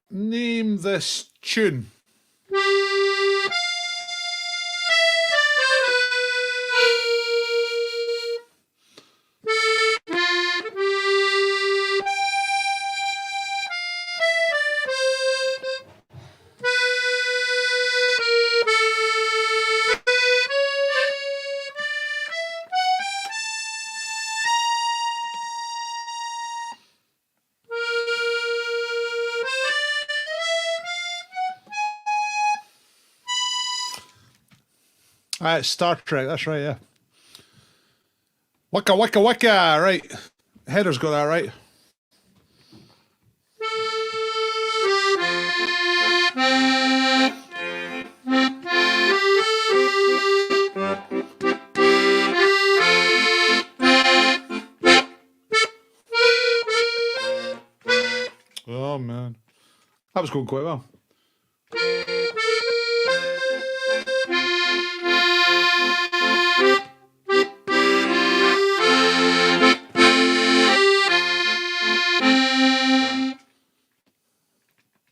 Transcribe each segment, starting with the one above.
Name this tune. It's Star Trek, that's right, yeah. Wicka, wicka, wicka, right. Heather's got that right. Oh, man. That was going quite well.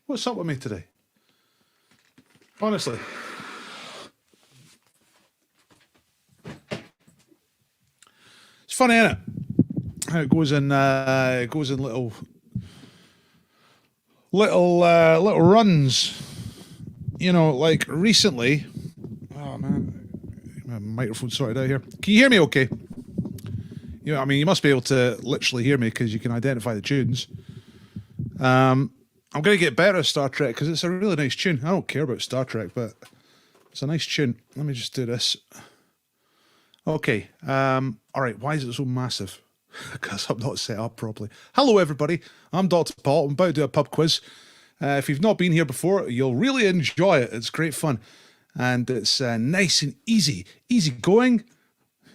What's up with me today? Honestly. It's funny, isn't it? How it goes in little runs. You know, like recently. Oh man, my microphone's sorted out here. Can you hear me okay? You know, I mean, you must be able to literally hear me because you can identify the tunes. I'm going to get better at Star Trek because it's a really nice tune. I don't care about Star Trek, but it's a nice tune. Let me just do this. Okay. All right. Why is it so massive? Because I'm not set up properly. Hello, everybody. I'm Dr. Paul. I'm about to do a pub quiz. If you've not been here before, you'll really enjoy it. It's great fun. And it's nice and easy. Easy going.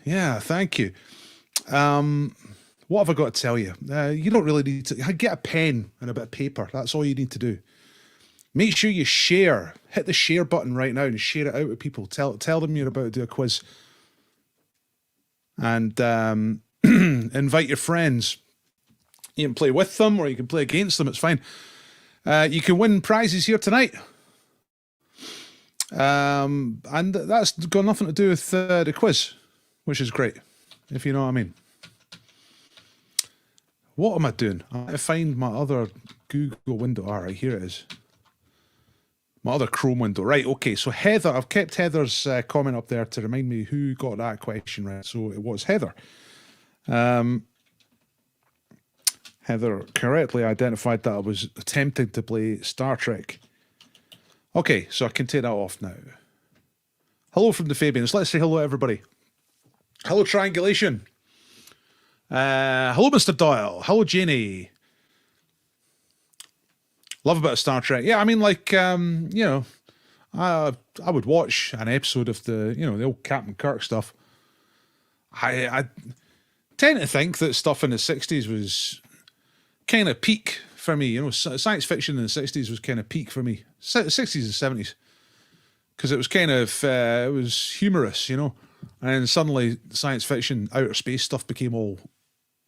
Yeah, thank you. What have I got to tell you? You don't really need to get a pen and a bit of paper. That's all you need to do. Make sure you share. Hit the share button right now and share it out with people. Tell them you're about to do a quiz. And invite your friends. You can play with them or you can play against them. It's fine. You can win prizes here tonight. And that's got nothing to do with the quiz, which is great, if you know what I mean. What am I doing? I have to find my other Google window. All right, here it is. My other Chrome window. Right, okay, so Heather, I've kept Heather's comment up there to remind me who got that question right. So it was Heather. Heather correctly identified that I was attempting to play Star Trek. Okay, so I can take that off now. Hello from the Fabians. Let's say hello, everybody. Hello, Triangulation. Hello, Mr. Doyle. Hello, Janie. Love a bit of Star Trek. Yeah, I mean, like, you know, I would watch an episode of the old Captain Kirk stuff. I tend to think that stuff in the 60s was kind of peak for me. You know, science fiction in the 60s was kind of peak for me. 60s and 70s. Because it was kind of, it was humorous, you know. And then suddenly science fiction, outer space stuff became all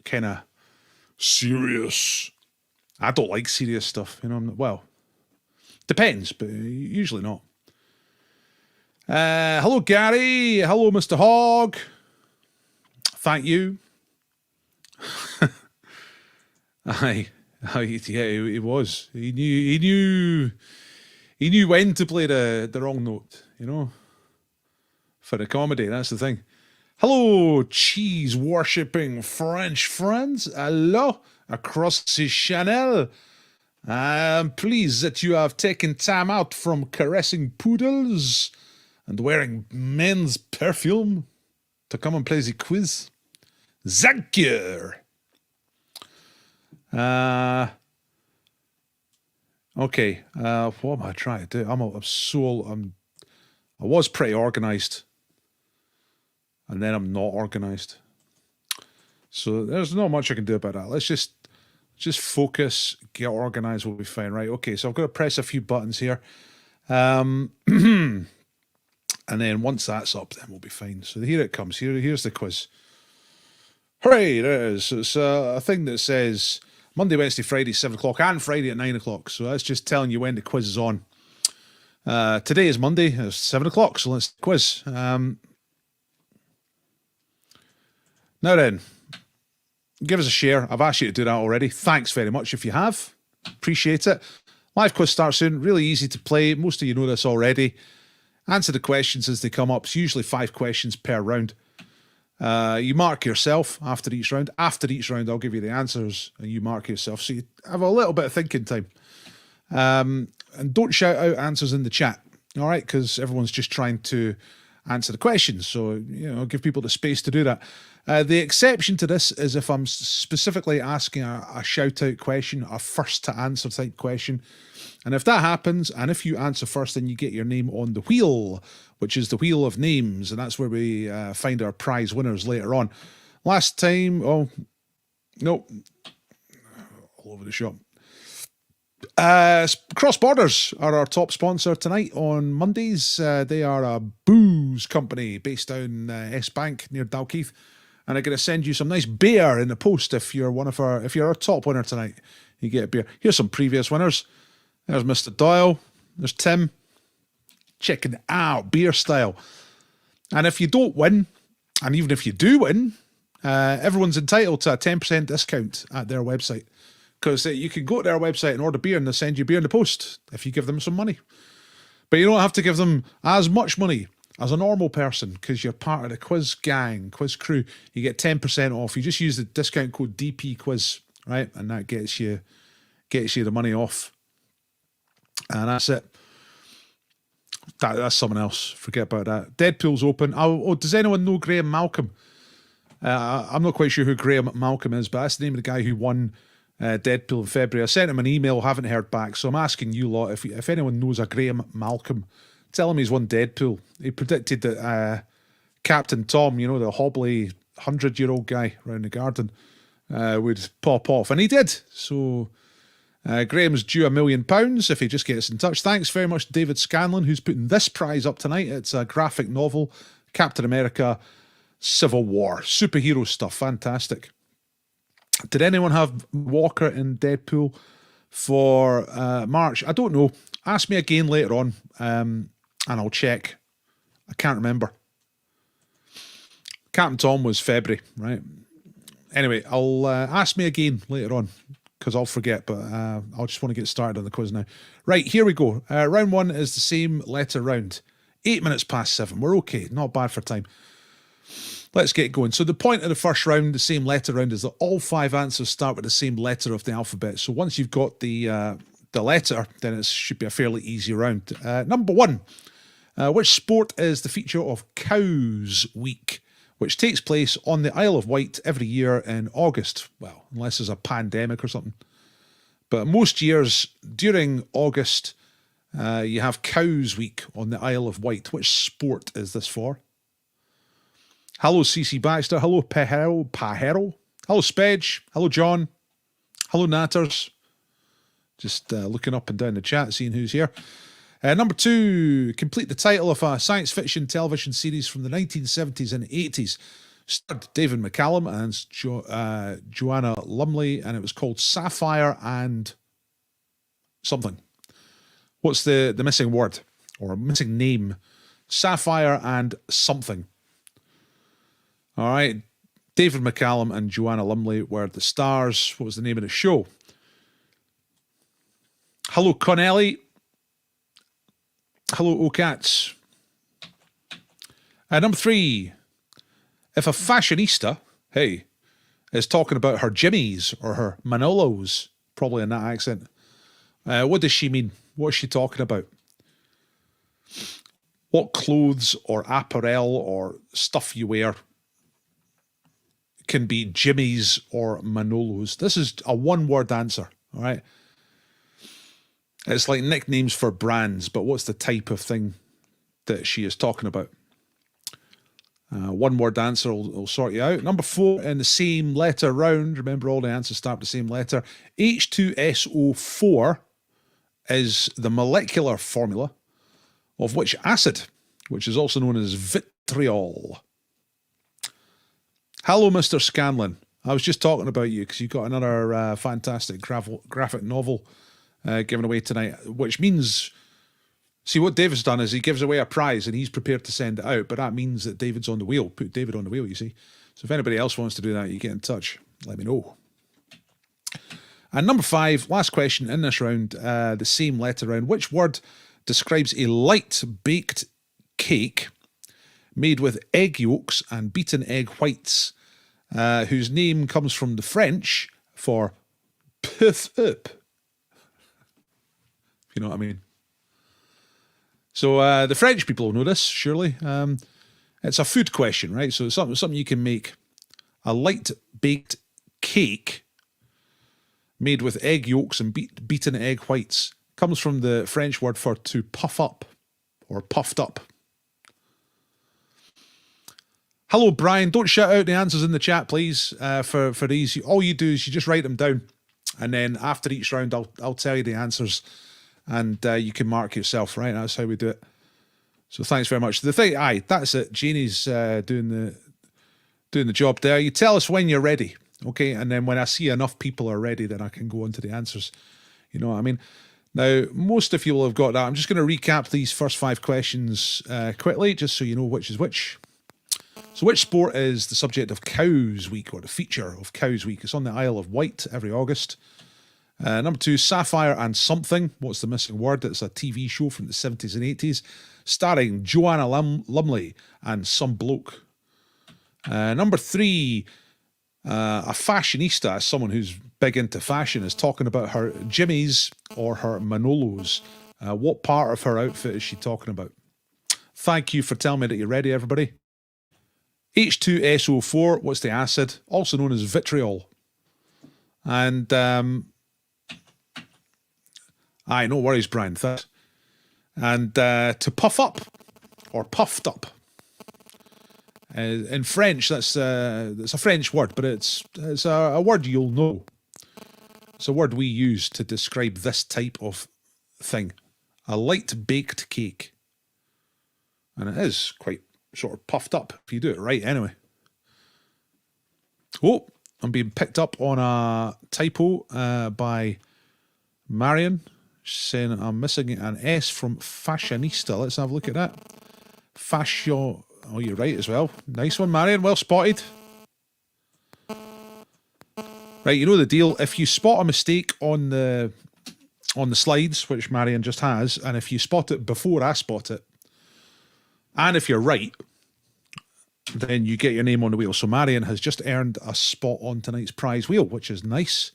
kind of serious. I don't like serious stuff, you know. Well, depends, but usually not. Hello, Gary. Hello, Mr. Hogg. Thank you. Aye, yeah, he was. He knew when to play the wrong note, you know. For the comedy, that's the thing. Hello, cheese worshipping French friends. Hello, across the channel. I'm pleased that you have taken time out from caressing poodles and wearing men's perfume to come and play the quiz. Thank you. Okay. What am I trying to do? I was pretty organized. And then I'm not organized. So there's not much I can do about that. Let's just focus, get organized, we'll be fine. Right, okay, so I've got to press a few buttons here. And then once that's up, then we'll be fine. So here it comes. Here's the quiz. Hooray, there it is. It's a thing that says, Monday, Wednesday, Friday, 7 o'clock, and Friday at 9 o'clock. So that's just telling you when the quiz is on. Today is Monday, it's 7 o'clock, so let's quiz. Now then, give us a share. I've asked you to do that already. Thanks very much if you have. Appreciate it. Live quiz starts soon. Really easy to play. Most of you know this already. Answer the questions as they come up. It's usually 5 questions per round. You mark yourself after each round. After each round, I'll give you the answers and you mark yourself. So you have a little bit of thinking time. And don't shout out answers in the chat, all right? Because everyone's just trying to answer the questions. So, give people the space to do that. The exception to this is if I'm specifically asking a shout-out question, a first-to-answer type question. And if that happens, and if you answer first, then you get your name on the wheel, which is the wheel of names, and that's where we find our prize winners later on. Last time, all over the shop. Cross Borders are our top sponsor tonight on Mondays. They are a booze company based down S Bank near Dalkeith, and I'm going to send you some nice beer in the post if you're if you're our top winner tonight. You get a beer. Here's some previous winners. There's Mr. Doyle. There's Tim. Checking it out, beer style. And if you don't win, and even if you do win, everyone's entitled to a 10% discount at their website. Because you can go to their website and order beer and they'll send you beer in the post if you give them some money. But you don't have to give them as much money as a normal person because you're part of the quiz gang, quiz crew. You get 10% off. You just use the discount code DPQuiz, right? And that gets you the money off. And that's it. That's someone else. Forget about that. Deadpool's open. Oh, does anyone know Graham Malcolm? I'm not quite sure who Graham Malcolm is, but that's the name of the guy who won Deadpool in February. I sent him an email, haven't heard back. So I'm asking you lot, if anyone knows a Graham Malcolm, tell him he's won Deadpool. He predicted that Captain Tom, the hobbly 100-year-old guy around the garden, would pop off. And he did. So Graham's due £1 million if he just gets in touch. Thanks very much to David Scanlon, who's putting this prize up tonight. It's a graphic novel, Captain America Civil War. Superhero stuff. Fantastic. Did anyone have Walker in Deadpool for March? I don't know. Ask me again later on and I'll check. I can't remember. Captain Tom was February, right? Anyway, I'll ask me again later on because I'll forget, but I'll just want to get started on the quiz now. Right, here we go. Round 1 is the same letter round. 8 minutes past 7. We're okay. Not bad for time. Let's get going. So the point of the first round, the same letter round, is that all 5 answers start with the same letter of the alphabet. So once you've got the letter, then it should be a fairly easy round. Number 1. Which sport is the feature of Cows Week, which takes place on the Isle of Wight every year in August? Well, unless there's a pandemic or something. But most years during August, you have Cows Week on the Isle of Wight. Which sport is this for? Hello, CC Baxter. Hello, Pajero. Hello, Spedge. Hello, John. Hello, Natters. Just looking up and down the chat, seeing who's here. Number 2, complete the title of a science fiction television series from the 1970s and 80s. Starred David McCallum and Joanna Lumley, and it was called Sapphire and something. What's the missing word or missing name? Sapphire and something. All right. David McCallum and Joanna Lumley were the stars. What was the name of the show? Hello, Connelly. Hello, O'Cats. Number 3. If a fashionista, is talking about her Jimmies or her Manolos, probably in that accent, what does she mean? What's she talking about? What clothes or apparel or stuff you wear can be Jimmy's or Manolos? This is a one-word answer, all right? It's like nicknames for brands, but what's the type of thing that she is talking about? One-word answer will sort you out. Number 4, in the same letter round, remember all the answers start with the same letter, H2SO4 is the molecular formula of which acid, which is also known as vitriol? Hello, Mr. Scanlon. I was just talking about you because you got another fantastic graphic novel given away tonight, which means, see, what David's done is he gives away a prize and he's prepared to send it out, but that means that David's on the wheel. Put David on the wheel, you see. So if anybody else wants to do that, you get in touch. Let me know. And number 5, last question in this round, the same letter round. Which word describes a light baked cake made with egg yolks and beaten egg whites, whose name comes from the French for puff up? If you know what I mean. So the French people will know this, surely. It's a food question, right? So it's something you can make. A light baked cake made with egg yolks and beaten egg whites. Comes from the French word for to puff up or puffed up. Hello, Brian. Don't shout out the answers in the chat, please. For these, all you do is you just write them down, and then after each round, I'll tell you the answers, and you can mark yourself. Right, that's how we do it. So thanks very much. The thing, that's it. Janie's doing the job there. You tell us when you're ready, okay? And then when I see enough people are ready, then I can go on to the answers. You know what I mean? Now, most of you will have got that. I'm just going to recap these first 5 questions quickly, just so you know which is which. So which sport is the subject of Cows Week, or the feature of Cows Week? It's on the Isle of Wight every August. Number 2, Sapphire and Something. What's the missing word? It's a TV show from the 70s and 80s, starring Joanna Lumley and some bloke. Number 3, a fashionista, someone who's big into fashion, is talking about her jimmies or her Manolos. What part of her outfit is she talking about? Thank you for telling me that you're ready, everybody. H2SO4, what's the acid? Also known as vitriol. And, no worries, Brian. And to puff up, or puffed up. In French, that's a French word, but it's a word you'll know. It's a word we use to describe this type of thing. A light baked cake. And it is quite sort of puffed up, if you do it right anyway. Oh, I'm being picked up on a typo by Marion, saying I'm missing an S from fashionista. Let's have a look at that. Fascio. Oh, you're right as well. Nice one, Marion. Well spotted. Right, you know the deal. If you spot a mistake on the slides, which Marion just has, and if you spot it before I spot it, and if you're right, then you get your name on the wheel. So Marion has just earned a spot on tonight's prize wheel, which is nice.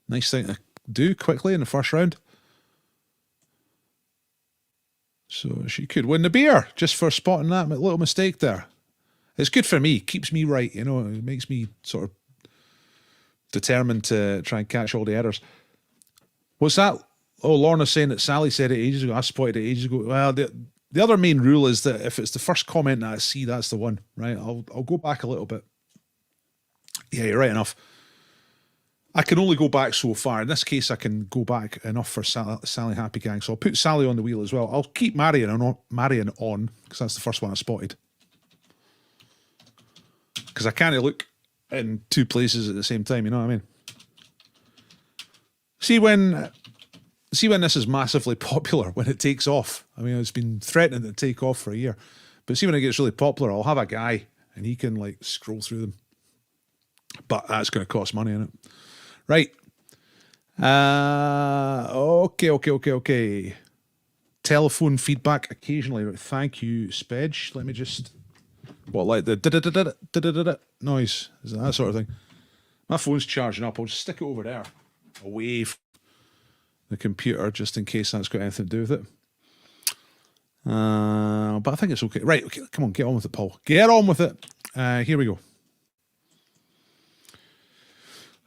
Nice thing to do quickly in the first round. So she could win the beer just for spotting that little mistake there. It's good for me. Keeps me right, you know. It makes me sort of determined to try and catch all the errors. What's that? Oh, Lorna's saying that Sally said it ages ago. I spotted it ages ago. Well, the other main rule is that if it's the first comment that I see, that's the one, right? I'll go back a little bit. Yeah, you're right enough. I can only go back so far. In this case, I can go back enough for Sally Happy Gang. So I'll put Sally on the wheel as well. I'll keep Marion on because that's the first one I spotted. Because I can't look in 2 places at the same time, you know what I mean? See when this is massively popular, when it takes off. I mean, it's been threatening to take off for a year. But see when it gets really popular, I'll have a guy and he can like scroll through them. But that's going to cost money, isn't it? Right. Okay. Telephone feedback occasionally. Thank you, Spedge. Let me just... What, like the da-da-da-da-da-da-da noise? Is it that sort of thing? My phone's charging up. I'll just stick it over there, away from the computer, just in case that's got anything to do with it. But I think it's okay. Right, okay, come on, get on with it, Paul. Get on with it. Here we go.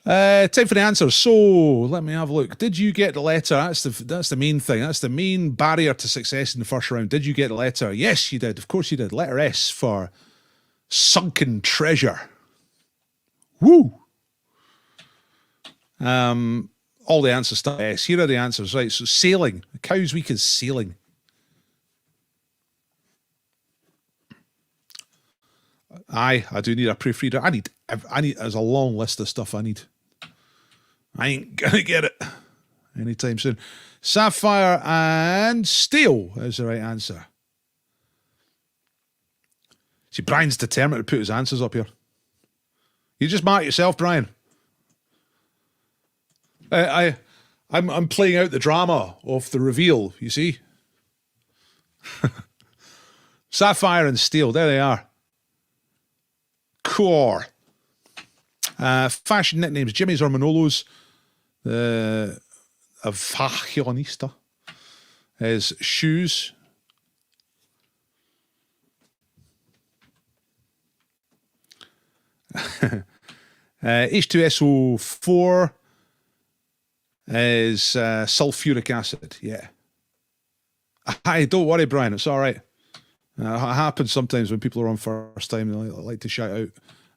Time for the answers. So let me have a look. Did you get the letter? That's the main thing. That's the main barrier to success in the first round. Did you get the letter? Yes, you did. Of course you did. Letter S for sunken treasure. Woo! All the answers start S. Here are the answers. Right. So sailing. Cows Week is sailing. I do need a proofreader. I need I need. There's a long list of stuff I need. I ain't gonna get it anytime soon. Sapphire and steel is the right answer. See, Brian's determined to put his answers up here. You just mark yourself, Brian. I'm playing out the drama of the reveal, you see. Sapphire and steel, there they are. Core. Fashion nicknames, Jimmy's or Manolos. A fashionista is shoes. H2SO4 is sulfuric acid. Yeah. Hi, don't worry, Brian. It's all right. It happens sometimes when people are on first time. They like to shout out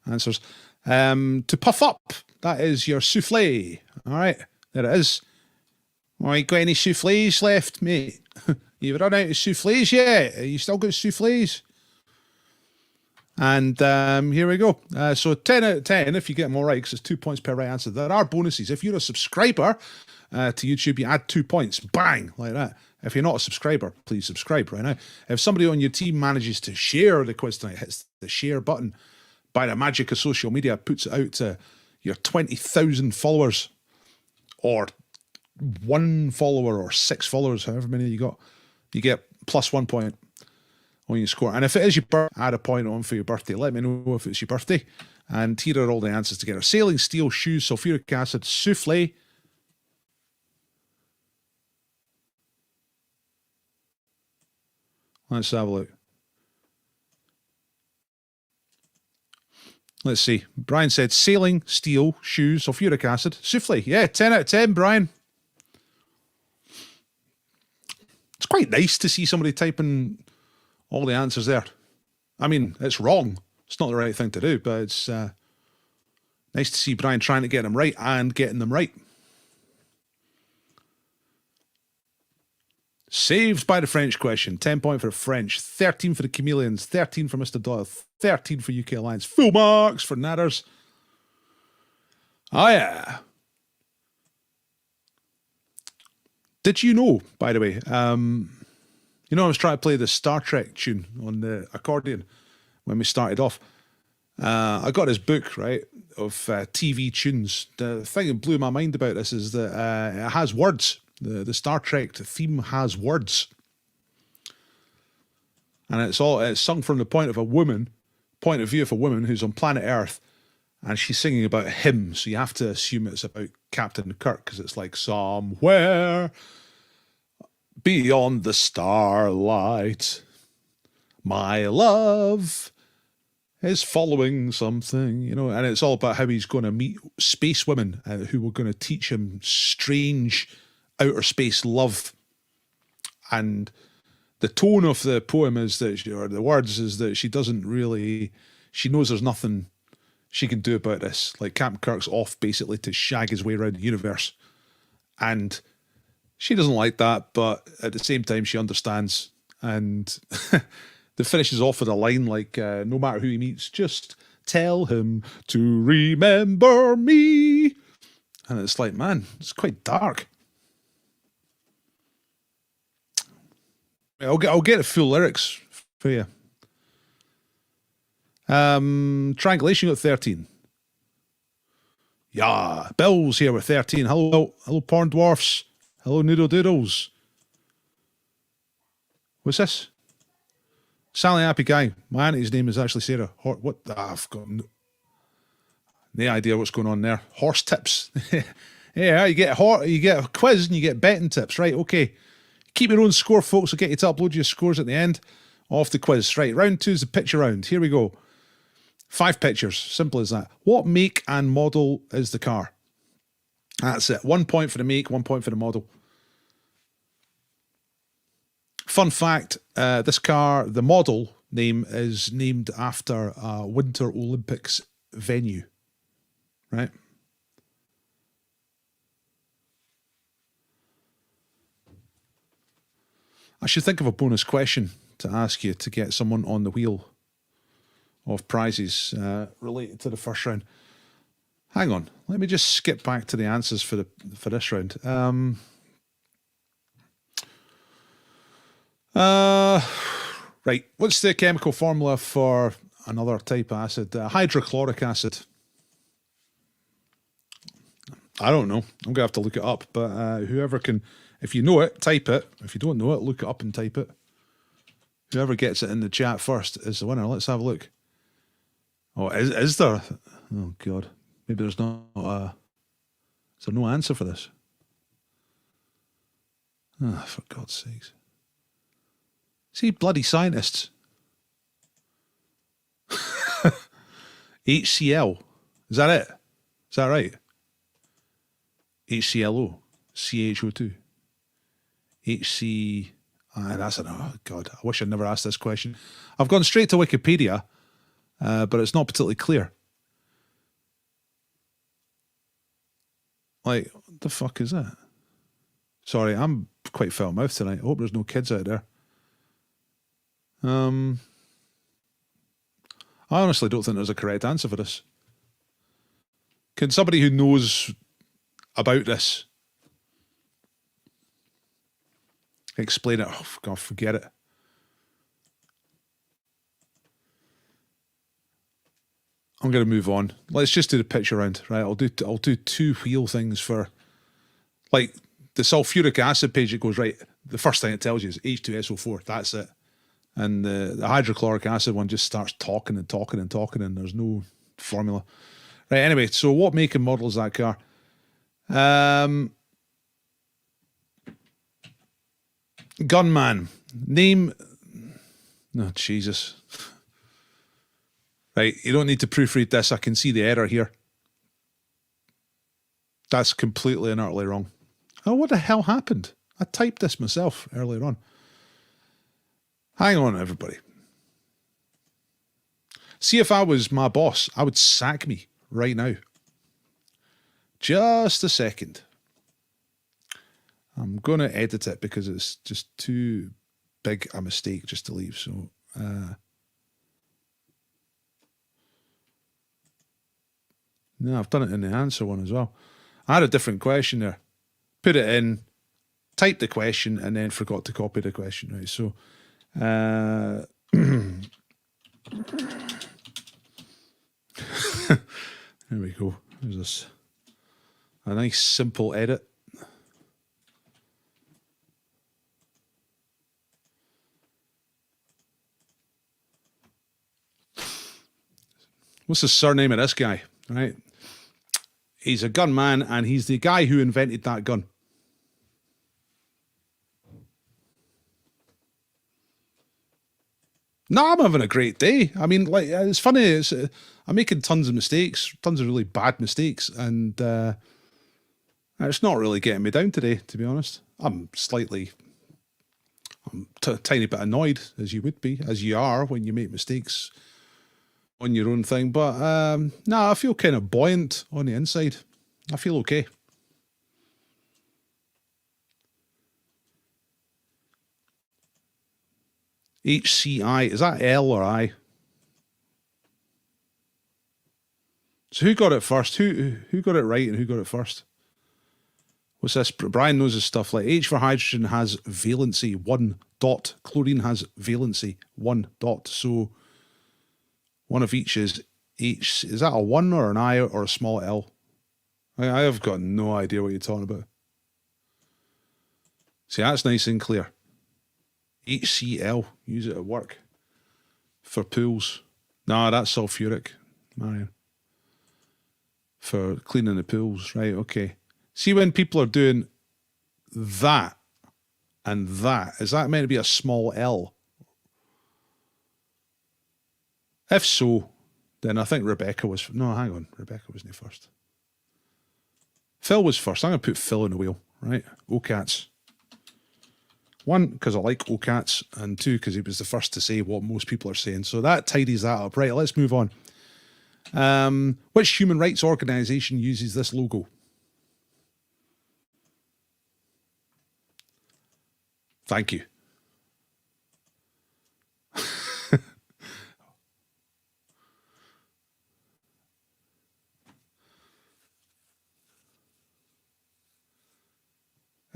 answers. To puff up, that is your souffle. All right, there it is. Well, you got any souffles left, mate? You've run out of souffles yet? You still got souffles? And here we go. So 10 out of 10 if you get them all right, because it's 2 points per right answer. There are bonuses. If you're a subscriber to YouTube, you add 2 points. Bang! Like that. If you're not a subscriber, please subscribe right now. If somebody on your team manages to share the quiz tonight, hits the share button by the magic of social media, puts it out to your 20,000 followers, or 1 follower, or 6 followers, however many you got, you get plus 1 point on your score. And if it is your birthday, add a point on for your birthday. Let me know if it's your birthday. And here are all the answers together. Sailing, steel, shoes, sulfuric acid, souffle. Let's have a look. Let's see. Brian said sailing, steel, shoes, sulfuric acid, souffle. Yeah, 10 out of 10, Brian. It's quite nice to see somebody typing all the answers there. I mean, it's wrong. It's not the right thing to do, but it's nice to see Brian trying to get them right and getting them right. Saved by the French question. 10 point for the French. 13 for the Chameleons. 13 for Mr. Doyle. 13 for UK Alliance. Full marks for Natters. Oh, yeah. Did you know, by the way, I was trying to play the Star Trek tune on the accordion when we started off. I got this book, right, of TV tunes. The thing that blew my mind about this is that it has words. The Star Trek theme has words. And it's sung from the point of view of a woman who's on planet Earth, and she's singing about him. So you have to assume it's about Captain Kirk, because it's like, somewhere beyond the starlight, my love is following something, and it's all about how he's going to meet space women who were going to teach him strange outer space love. And the tone of the poem is that, or the words is that she knows there's nothing she can do about this. Like, Captain Kirk's off basically to shag his way around the universe. And she doesn't like that, but at the same time, she understands. And that finishes off with a line like, no matter who he meets, just tell him to remember me. And it's like, man, it's quite dark. I'll get the full lyrics for you. Triangulation got 13. Yeah, Bill's here with 13. Hello, porn dwarfs. Hello, noodle doodles. What's this? Sally Happy Guy. My auntie's name is actually Sarah. What? I've got no idea what's going on there. Horse tips. Yeah, you get a quiz and you get betting tips, right? Okay. Keep your own score, folks. I'll get you to upload your scores at the end of the quiz. Right, round 2 is the picture round. Here we go. 5 pictures. Simple as that. What make and model is the car? That's it. 1 point for the make, 1 point for the model. Fun fact, this car, the model name is named after a Winter Olympics venue. Right? I should think of a bonus question to ask you to get someone on the wheel of prizes related to the first round. Hang on, let me just skip back to the answers for this round. Right, what's the chemical formula for another type of acid? Hydrochloric acid. I don't know. I'm gonna have to look it up. But whoever can, if you know it, type it. If you don't know it, look it up and type it. Whoever gets it in the chat first is the winner. Let's have a look. Oh, is there? Oh God, maybe there's not. Is there no answer for this? Ah, for God's sakes! See, bloody scientists. HCl. Is that it? Is that right? HClO. CHO2. HC. That's an. Oh, God. I wish I'd never asked this question. I've gone straight to Wikipedia, but it's not particularly clear. Like, what the fuck is that? Sorry, I'm quite foul mouthed tonight. I hope there's no kids out there. I honestly don't think there's a correct answer for this. Can somebody who knows about this explain it? Oh, God, forget it. I'm going to move on. Let's just do the picture round, right? I'll do two wheel things for, like, the sulfuric acid page. It goes right. The first thing it tells you is H2SO4. That's it. And the hydrochloric acid one just starts talking and talking and talking, and there's no formula. Right, anyway, so what make and model is that car? Gunman. Name... Oh, Jesus. Right, you don't need to proofread this. I can see the error here. That's completely and utterly wrong. Oh, what the hell happened? I typed this myself earlier on. Hang on, everybody. See, if I was my boss, I would sack me right now. Just a second. I'm going to edit it because it's just too big a mistake just to leave. So, no, I've done it in the answer one as well. I had a different question there. Put it in, typed the question, and then forgot to copy the question. Right, so... there we go. There's this. A nice simple edit. What's the surname of this guy? Right. He's a gunman, and he's the guy who invented that gun. No, I'm having a great day. I mean, like, it's funny. I'm making tons of mistakes, tons of really bad mistakes, and it's not really getting me down today, to be honest. I'm a tiny bit annoyed, as you would be, as you are when you make mistakes on your own thing. But no, I feel kind of buoyant on the inside. I feel okay. HCI, is that L or I? So who got it first? Who got it right and who got it first? What's this? Brian knows his stuff. Like, H for hydrogen has valency 1 dot. Chlorine has valency 1 dot. So one of each is H. Is that a 1 or an I or a small L? I have got no idea what you're talking about. See, that's nice and clear. HCl, use it at work for pools. Nah, that's sulfuric, Marion. For cleaning the pools, right? Okay. See, when people are doing that and that, is that meant to be a small L? If so, then I think Rebecca was... No, hang on. Rebecca wasn't first. Phil was first. I'm going to put Phil in the wheel, right? OCATs. 1, because I like OCATs, and 2, because he was the first to say what most people are saying. So that tidies that up. Right, let's move on. Which human rights organisation uses this logo? Thank you.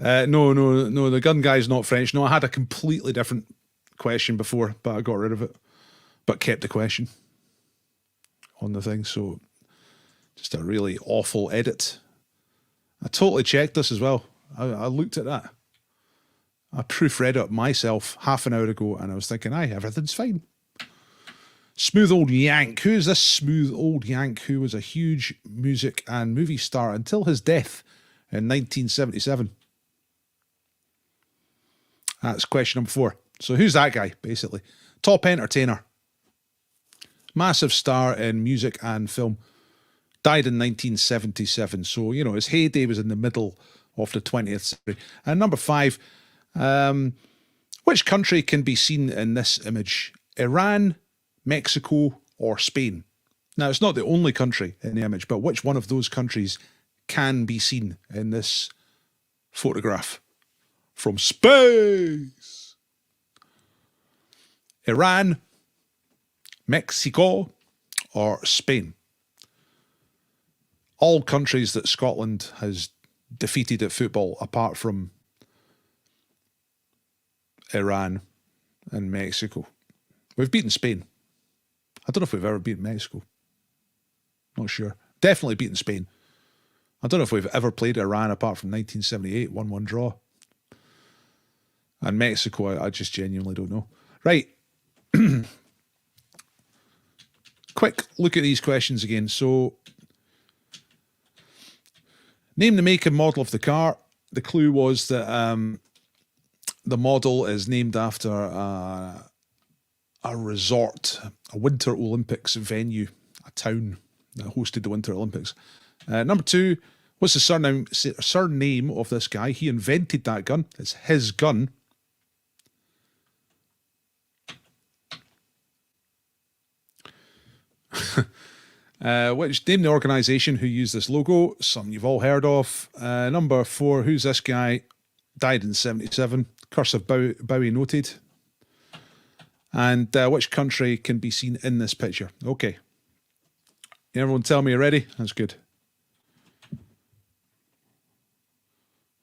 No. The gun guy's not French. No, I had a completely different question before, but I got rid of it. But kept the question on the thing. So just a really awful edit. I totally checked this as well. I looked at that. I proofread it myself half an hour ago, and I was thinking, aye, everything's fine. Smooth old Yank. Who is this smooth old Yank who was a huge music and movie star until his death in 1977? That's question number 4. So who's that guy, basically? Top entertainer. Massive star in music and film. Died in 1977. So, you know, his heyday was in the middle of the 20th century. And number 5, which country can be seen in this image? Iran, Mexico, or Spain? Now, it's not the only country in the image, but which one of those countries can be seen in this photograph from space? Iran, Mexico, or Spain? All countries that Scotland has defeated at football, apart from Iran and Mexico. We've beaten Spain. I don't know if we've ever beaten Mexico. Not sure. Definitely beaten Spain. I don't know if we've ever played Iran apart from 1978, 1-1 draw. And Mexico, I just genuinely don't know. Right. Quick look at these questions again. So, name the make and model of the car. The clue was that the model is named after a resort, a Winter Olympics venue, a town that hosted the Winter Olympics. Number 2, what's the surname of this guy? He invented that gun. It's his gun. Name the organisation who used this logo. Some you've all heard of. Number 4, who's this guy? Died in 77. Curse of Bowie noted. And which country can be seen in this picture? Okay. Everyone tell me you're ready? That's good.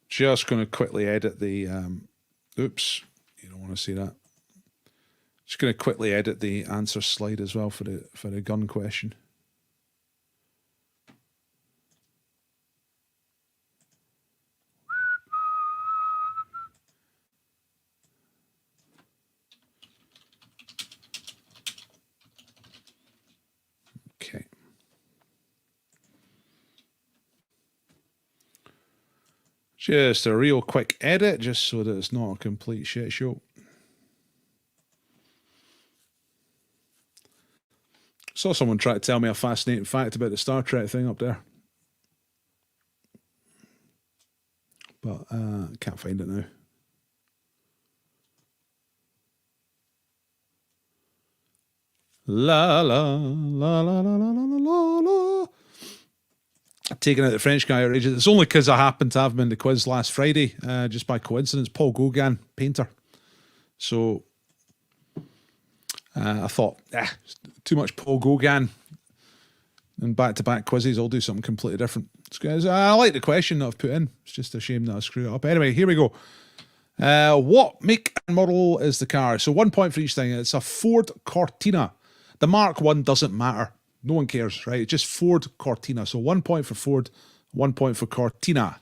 Just going to quickly edit the... oops, you don't want to see that. Just going to quickly edit the answer slide as well for the gun question. Okay. Just a real quick edit, just so that it's not a complete shit show. Saw someone try to tell me a fascinating fact about the Star Trek thing up there. But can't find it now. La la la la la la la la la. Taking out the French guy outrageous. It's only because I happened to have him in the quiz last Friday, just by coincidence. Paul Gauguin, painter. So I thought, too much Paul Gauguin and back-to-back quizzes. I'll do something completely different. I like the question that I've put in. It's just a shame that I screwed it up. Anyway, here we go. What make and model is the car? So 1 point for each thing. It's a Ford Cortina. The Mark 1 doesn't matter. No one cares, right? It's just Ford Cortina. So 1 point for Ford, 1 point for Cortina.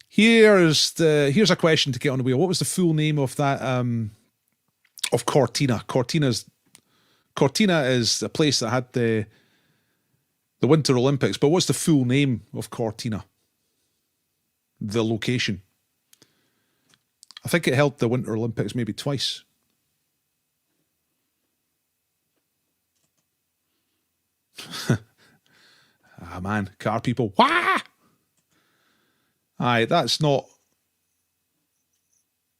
Here's a question to get on the wheel. What was the full name of that of Cortina? Cortina is a place that had the Winter Olympics, but what's the full name of Cortina? The location. I think it held the Winter Olympics maybe twice. Man, car people. Wah! Aye, that's not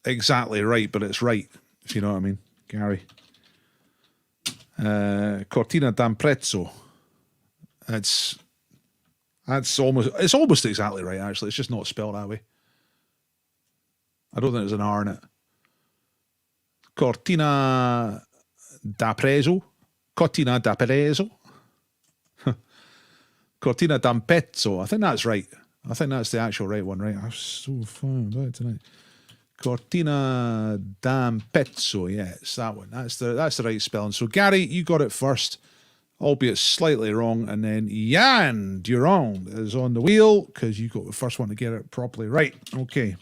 exactly right, but it's right, if you know what I mean, Gary. Cortina d'Ampezzo. It's almost exactly right, actually. It's just not spelled that way. I don't think there's an R in it. Cortina d'Ampezzo. Cortina d'Ampezzo. Cortina d'Ampezzo. I think that's right. I think that's the actual right one, right? I'm so fun about it tonight. Cortina d'Ampezzo, yeah, it's that one. That's the right spelling. So Gary, you got it first, albeit slightly wrong, and then Jan Durand is on the wheel because you got the first one to get it properly right. Okay.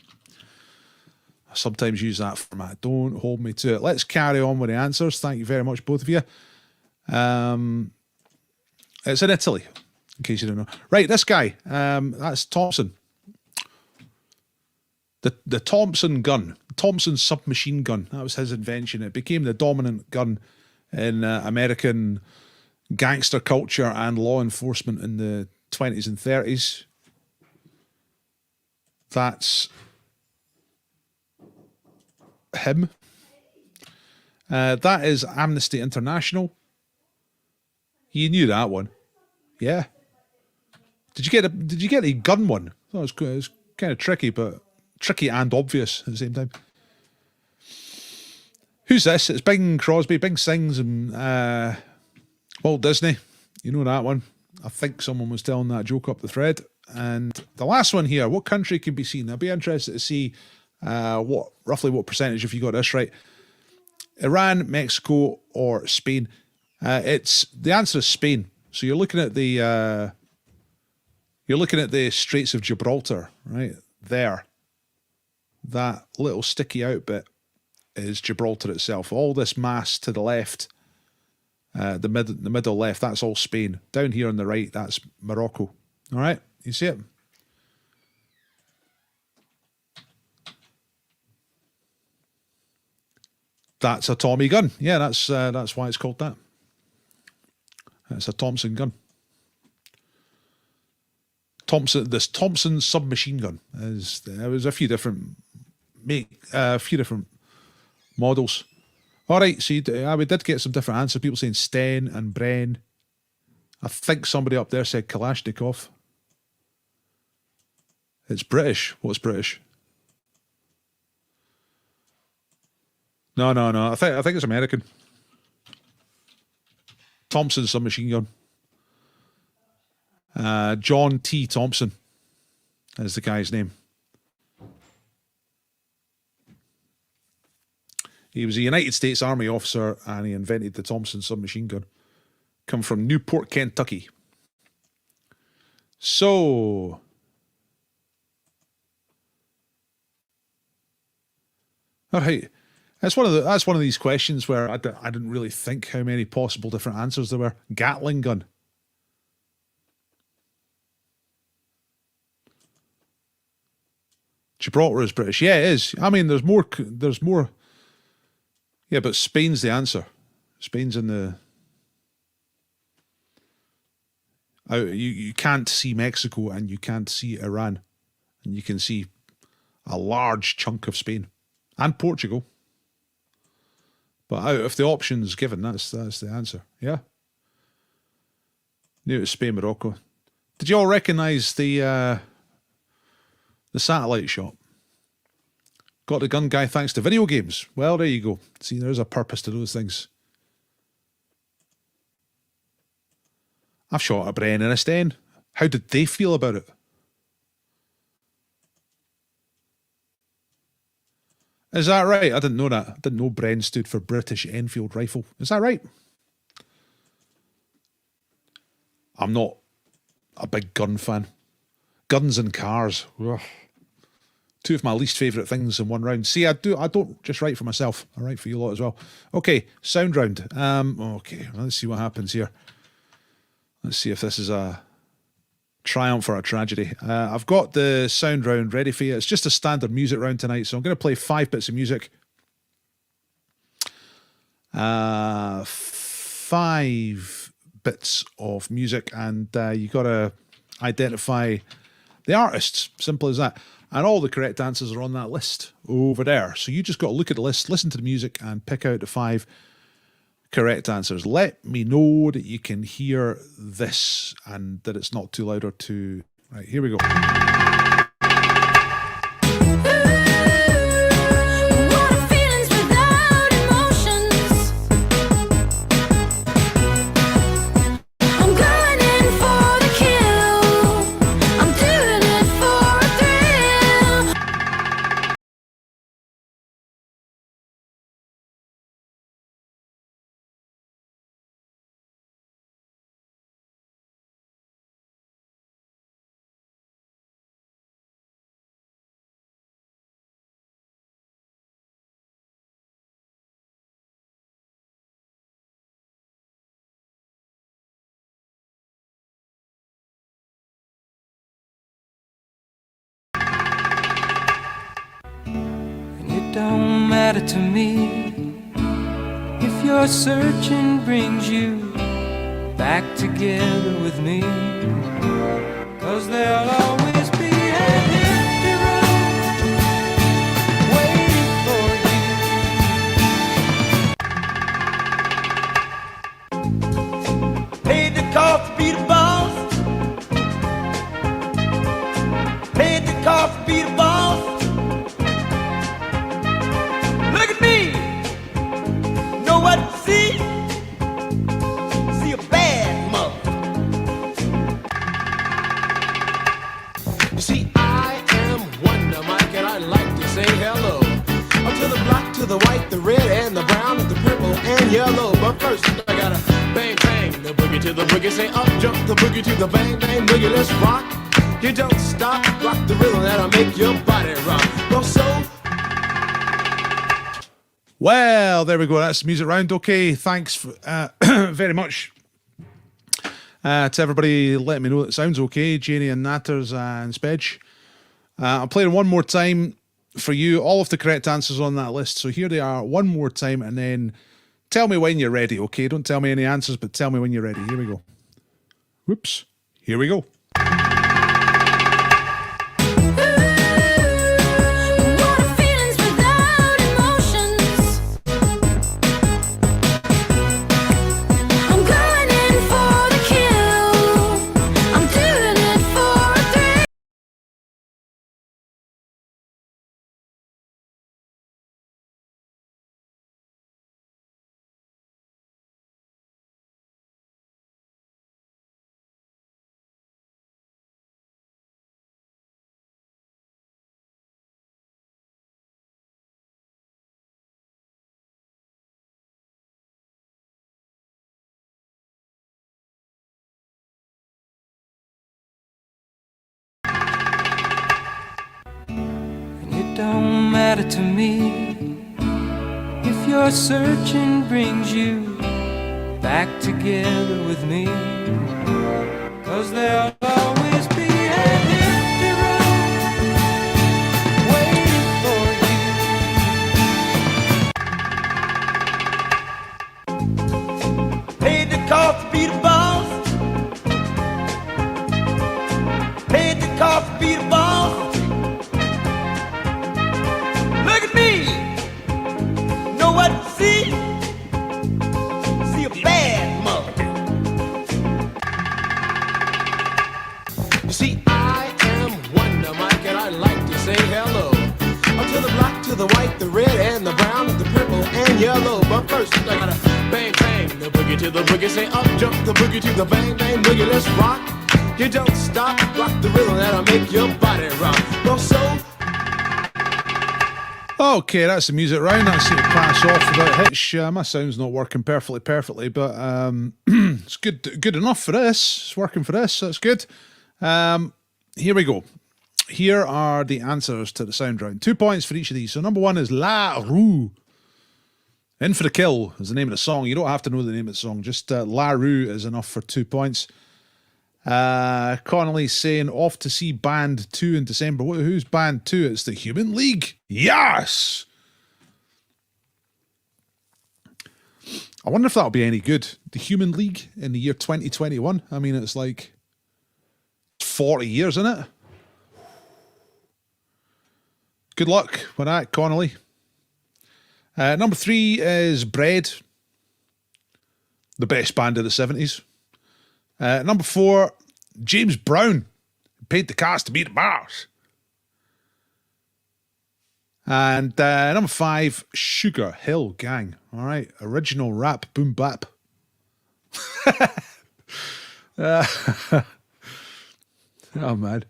I sometimes use that format. Don't hold me to it. Let's carry on with the answers. Thank you very much, both of you. It's in Italy, in case you don't know. Right, this guy, that's Thompson. The Thompson gun, Thompson submachine gun. That was his invention. It became the dominant gun in American gangster culture and law enforcement in the 20s and 30s. That's him. That is Amnesty International. You knew that one, yeah. Did you get a gun one? I thought it was kind of tricky, but tricky and obvious at the same time. Who's this? It's Bing Crosby. Bing sings and Walt Disney. You know that one. I think someone was telling that joke up the thread. And the last one here, what country can be seen? I'd be interested to see roughly what percentage if you got this right. Iran, Mexico, or Spain. The answer is Spain. So you're looking at the Straits of Gibraltar, right there. That little sticky out bit is Gibraltar itself. All this mass to the left, the middle left, that's all Spain. Down here on the right, that's Morocco. All right, you see it? That's a Tommy gun. Yeah, that's why it's called that. It's a Thompson gun. This Thompson submachine gun there was a few different models. All right, so we did get some different answers. People saying Sten and Bren. I think somebody up there said Kalashnikov. It's British. What's British? No. I think it's American. Thompson submachine gun. John T. Thompson is the guy's name. He was a United States Army officer and he invented the Thompson submachine gun. Come from Newport, Kentucky. So, all right. That's one of these questions where I didn't really think how many possible different answers there were. Gatling gun. Gibraltar is British. Yeah, it is. I mean, there's more. Yeah, but Spain's the answer. Spain's in the... You can't see Mexico and you can't see Iran. And you can see a large chunk of Spain. And Portugal. But out of the options given, that's the answer. Yeah? Knew it was Spain, Morocco. Did you all recognise the satellite shot? Got the gun guy thanks to video games. Well, there you go. See, there's a purpose to those things. I've shot a Bren and a Sten. How did they feel about it? Is that right? I didn't know that. I didn't know Bren stood for British Enfield Rifle. Is that right? I'm not a big gun fan. Guns and cars. Ugh. Two of my least favourite things in one round. See, I don't just write for myself. I write for you lot as well. Okay, sound round. Okay, let's see what happens here. Let's see if this is a triumph or a tragedy. I've got the sound round ready for you. It's just a standard music round tonight, so I'm going to play 5 bits of music. 5 bits of music, and you got to identify the artists. Simple as that. And all the correct answers are on that list over there. So you just got to look at the list, listen to the music, and pick out the 5 correct answers. Let me know that you can hear this and that it's not too loud or too... Right, here we go. I'm going in for the kill. I'm doing it for don't matter to me if your searching brings you back together with me, 'cause there'll always be an empty room waiting for you. Paid the cost to be the boss. Paid the cost to be the boss. Look at me. Know what to see? See a bad mother. You see, I am Wonder Mike, and I like to say hello. Up to the black, to the white, the red, and the brown, and the purple, and yellow. But first, I gotta bang, bang, the boogie to the boogie. Say up, jump the boogie to the bang, bang, boogie. Let's rock. You don't stop, rock the rhythm that'll make your body rock. Well, so... Well, there we go. That's the music round. Okay, thanks very much to everybody letting me know it sounds okay. Janie and Natters and Spedge. I'm playing one more time for you. All of the correct answers on that list. So here they are one more time, and then tell me when you're ready, okay? Don't tell me any answers, but tell me when you're ready. Here we go. Whoops. Here we go. Don't matter to me if your searching brings you back together with me, 'cause there'll always be an empty room waiting for you. Paid the cost to be the boss. Paid the cost to be the boss. Look at me. Know what to see? See a bad mother. You see, I am Wonder Mike, and I like to say hello. Up to the black, to the white, the red, and the brown, and the purple, and yellow. But first, I gotta bang, bang, the boogie to the boogie. Say up, jump the boogie to the bang, bang, boogie. Let's rock. You don't stop, rock the rhythm that'll make your body rock. Well, so... Okay, that's the music round. That's it. Pass off without a hitch. My sound's not working perfectly, but it's good enough for this. It's working for this. That's good. Here we go. Here are the answers to the sound round. 2 points for each of these. So number one is La Rue. In for the Kill is the name of the song. You don't have to know the name of the song. Just La Rue is enough for 2 points. Connolly saying off to see Band 2 in December. Who's Band 2? It's the Human League. Yes! I wonder if that'll be any good. The Human League in the year 2021. I mean, it's like 40 years, isn't it? Good luck with that, Connolly. Number 3 is Bread. The best band of the 70s. Number 4, James Brown. Paid the cast to be the boss. And number 5, Sugar Hill Gang. All right, original rap boom bap. Oh man,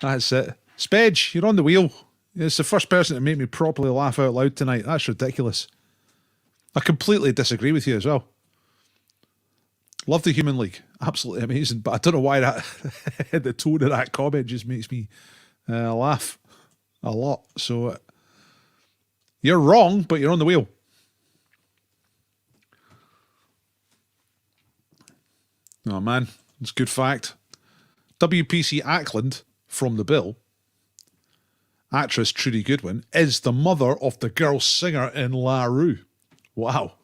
that's it. Spedge, you're on the wheel. It's the first person to make me properly laugh out loud tonight. That's ridiculous. I completely disagree with you as well. Love the Human League. Absolutely amazing. But I don't know why that the tone of that comment just makes me laugh a lot. So you're wrong, but you're on the wheel. Oh, man. It's a good fact. WPC Ackland from the bill. actress Trudy Goodwin, is the mother of the girl singer in La Rue. Wow.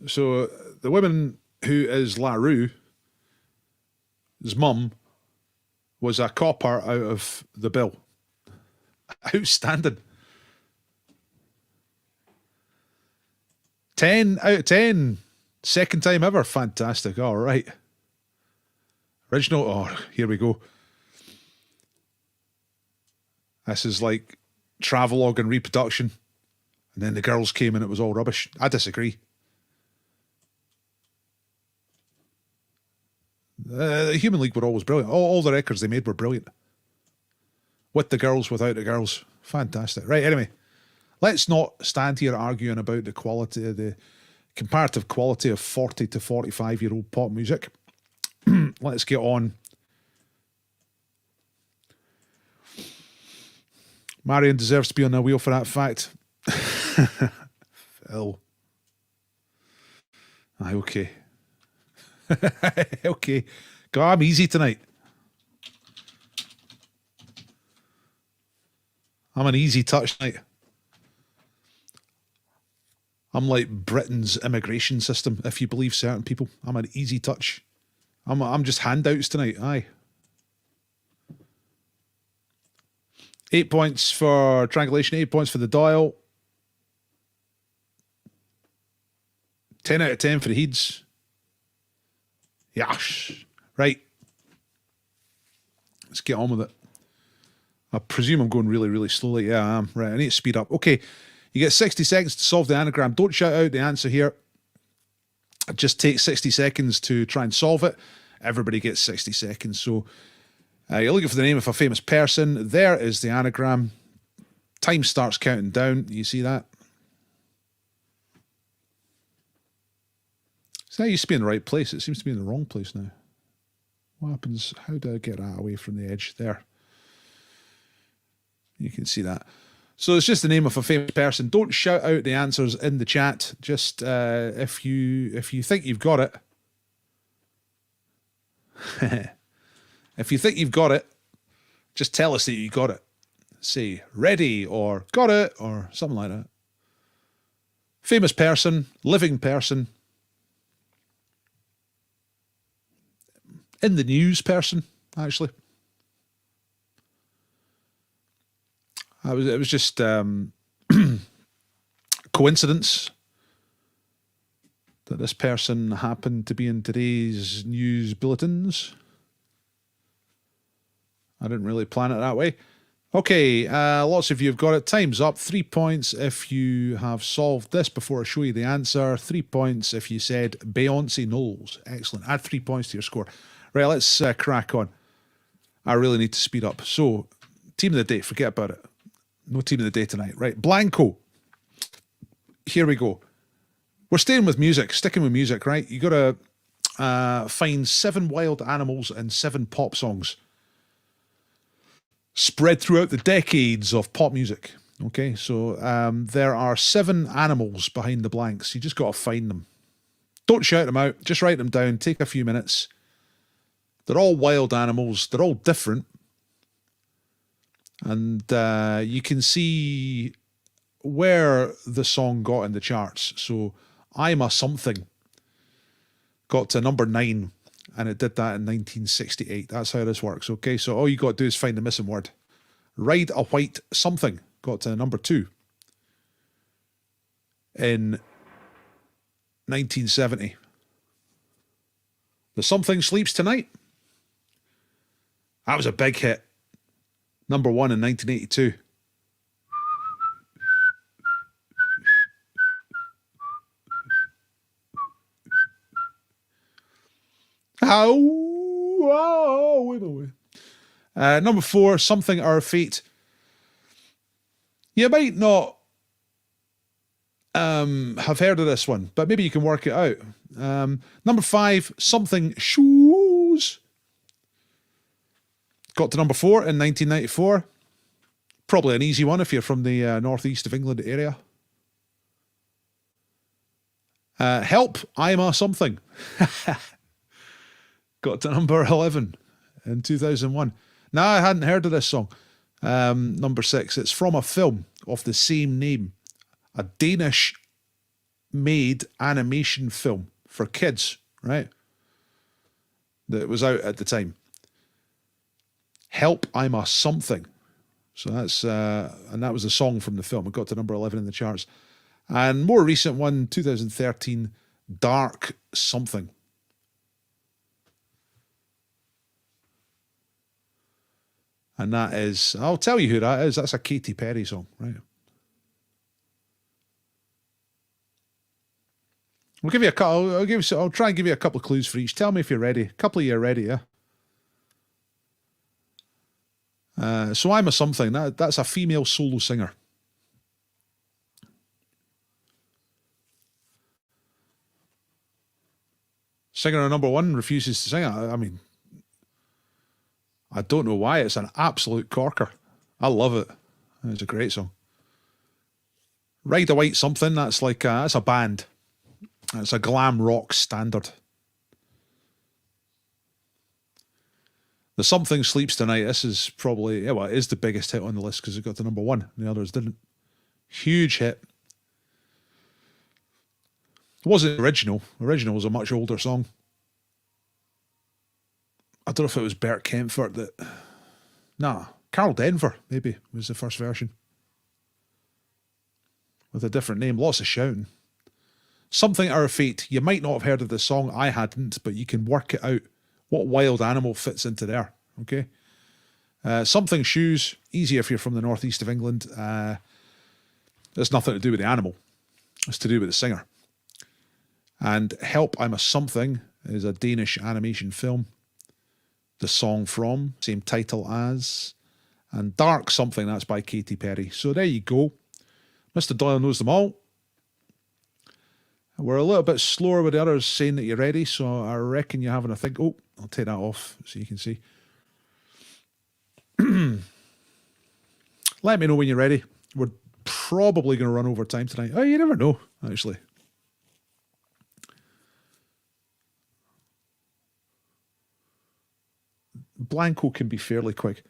So the woman who is La Rue's mum was a copper out of the bill. Outstanding. 10 out of 10. Second time ever. Fantastic. All right. Original. Oh, here we go. This is like travelogue and reproduction. And then the girls came and it was all rubbish. I disagree. The Human League were always brilliant. All the records they made were brilliant. With the girls, without the girls. Fantastic. Right, anyway. Let's not stand here arguing about the quality, the comparative quality of 40 to 45-year-old pop music. Let's get on. Marion deserves to be on the wheel for that fact. Phil. Aye, okay. Okay. God, I'm easy tonight. I'm an easy touch tonight. I'm like Britain's immigration system, if you believe certain people. I'm an easy touch. I'm just handouts tonight. Aye. 8 points for triangulation, 8 points for the dial. 10 out of 10 for the heads. Yash. Right. Let's get on with it. I presume I'm going really, really slowly. Yeah, I am. Right, I need to speed up. Okay, you get 60 seconds to solve the anagram. Don't shout out the answer here. Just take 60 seconds to try and solve it. Everybody gets 60 seconds. So you're looking for the name of a famous person. There is the anagram. Time starts counting down. You see that? So that used to be in the right place. It seems to be in the wrong place now. What happens? How do I get that away from the edge? There. You can see that. So it's just the name of a famous person. Don't shout out the answers in the chat. Just if you think you've got it. If you think you've got it, just tell us that you got it. Say ready or got it or something like that. Famous person, living person, in the news person, actually. It was just coincidence that this person happened to be in today's news bulletins. I didn't really plan it that way. Okay, lots of you have got it. Time's up. 3 points if you have solved this before I show you the answer. 3 points if you said Beyonce Knowles. Excellent. Add 3 points to your score. Right, let's crack on. I really need to speed up. So, team of the day, forget about it. No team of the day tonight. Right, Blanco. Here we go. We're staying with music, sticking with music, right? You got to find 7 wild animals and 7 pop songs spread throughout the decades of pop music. Okay, so there are 7 animals behind the blanks. You just got to find them. Don't shout them out. Just write them down. Take a few minutes. They're all wild animals. They're all different. And you can see where the song got in the charts. So I'm a Something got to number 9, and it did that in 1968. That's how this works. Okay, so all you got to do is find the missing word. Ride a White Something got to number 2 in 1970. The Something Sleeps Tonight. That was a big hit. Number 1 in 1982. Number 4, Something Our Fate. You might not have heard of this one, but maybe you can work it out. Number 5, Something Shoes. Got to number 4 in 1994. Probably an easy one if you're from the northeast of England area. Help, I'm a Something. Got to number 11 in 2001. Now, I hadn't heard of this song. Number 6, it's from a film of the same name. A Danish-made animation film for kids, right? That was out at the time. Help, I'm a Something. So that's, and that was a song from the film. It got to number 11 in the charts. And more recent one, 2013, Dark Something. And that is, I'll tell you who that is. That's a Katy Perry song, right? We'll give you a couple. I'll try and give you a couple of clues for each. Tell me if you're ready. A couple of you are ready, yeah. So I'm a Something. That's a female solo singer. Singer on number 1 refuses to sing it. I mean, I don't know why. It's an absolute corker. I love it. It's a great song. Ride a White Something. That's like that's a band. It's a glam rock standard. The Something Sleeps Tonight. This is probably, yeah, well, it is the biggest hit on the list because it got to number 1 and the others didn't. Huge hit. It wasn't original. Original was a much older song. I don't know if it was Bert Kempfert that... Nah, Carl Denver, maybe, was the first version. With a different name. Lots of shouting. Something Our Fate. You might not have heard of this song. I hadn't, but you can work it out. What wild animal fits into there, okay? Something Shoes. Easy if you're from the northeast of England. It's nothing to do with the animal. It's to do with the singer. And Help, I'm a Something is a Danish animation film. The song from, same title as. And Dark Something, that's by Katy Perry. So there you go. Mr. Doyle knows them all. We're a little bit slower with the others saying that you're ready, so I reckon you're having a think. Oh, I'll take that off so you can see. Let me know when you're ready. We're probably going to run over time tonight. Oh, you never know, actually. Blanco can be fairly quick.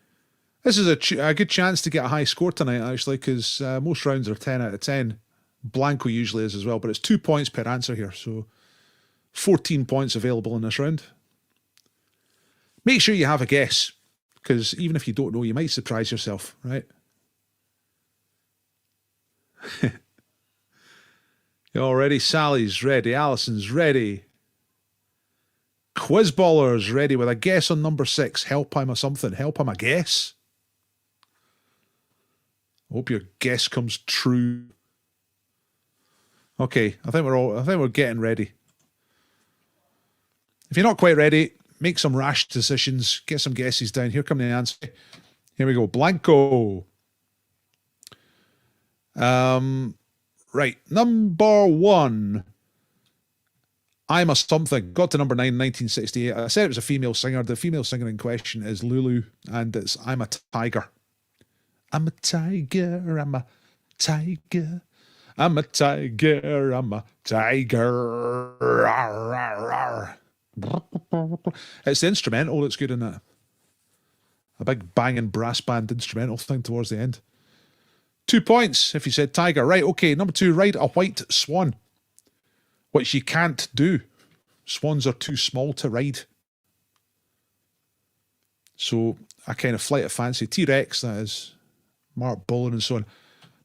This is a good chance to get a high score tonight, actually, because most rounds are 10 out of 10. Blanco usually is as well, but it's 2 points per answer here, so 14 points available in this round. Make sure you have a guess, because even if you don't know, you might surprise yourself, right? You all ready? Sally's ready. Alison's ready. Quizballer's ready with a guess on number 6. Help, I'm a Something. Help, I'm a Guess. I hope your guess comes true. Okay, I think we're getting ready. If you're not quite ready, make some rash decisions, get some guesses down. Here come the answer. Here we go. Blanco. Right, number 1. I'm a Something. Got to number 9 in 1968. I said it was a female singer. The female singer in question is Lulu, and it's I'm a Tiger. I'm a tiger, I'm a tiger. I'm a tiger, I'm a tiger. Rawr, rawr, rawr. It's the instrumental that's good in that. A big banging brass band instrumental thing towards the end. 2 points if you said tiger. Right, okay. Number 2, ride a white swan. Which you can't do. Swans are too small to ride. So a kind of flight of fancy. T-Rex, that is. Mark Bullen and so on.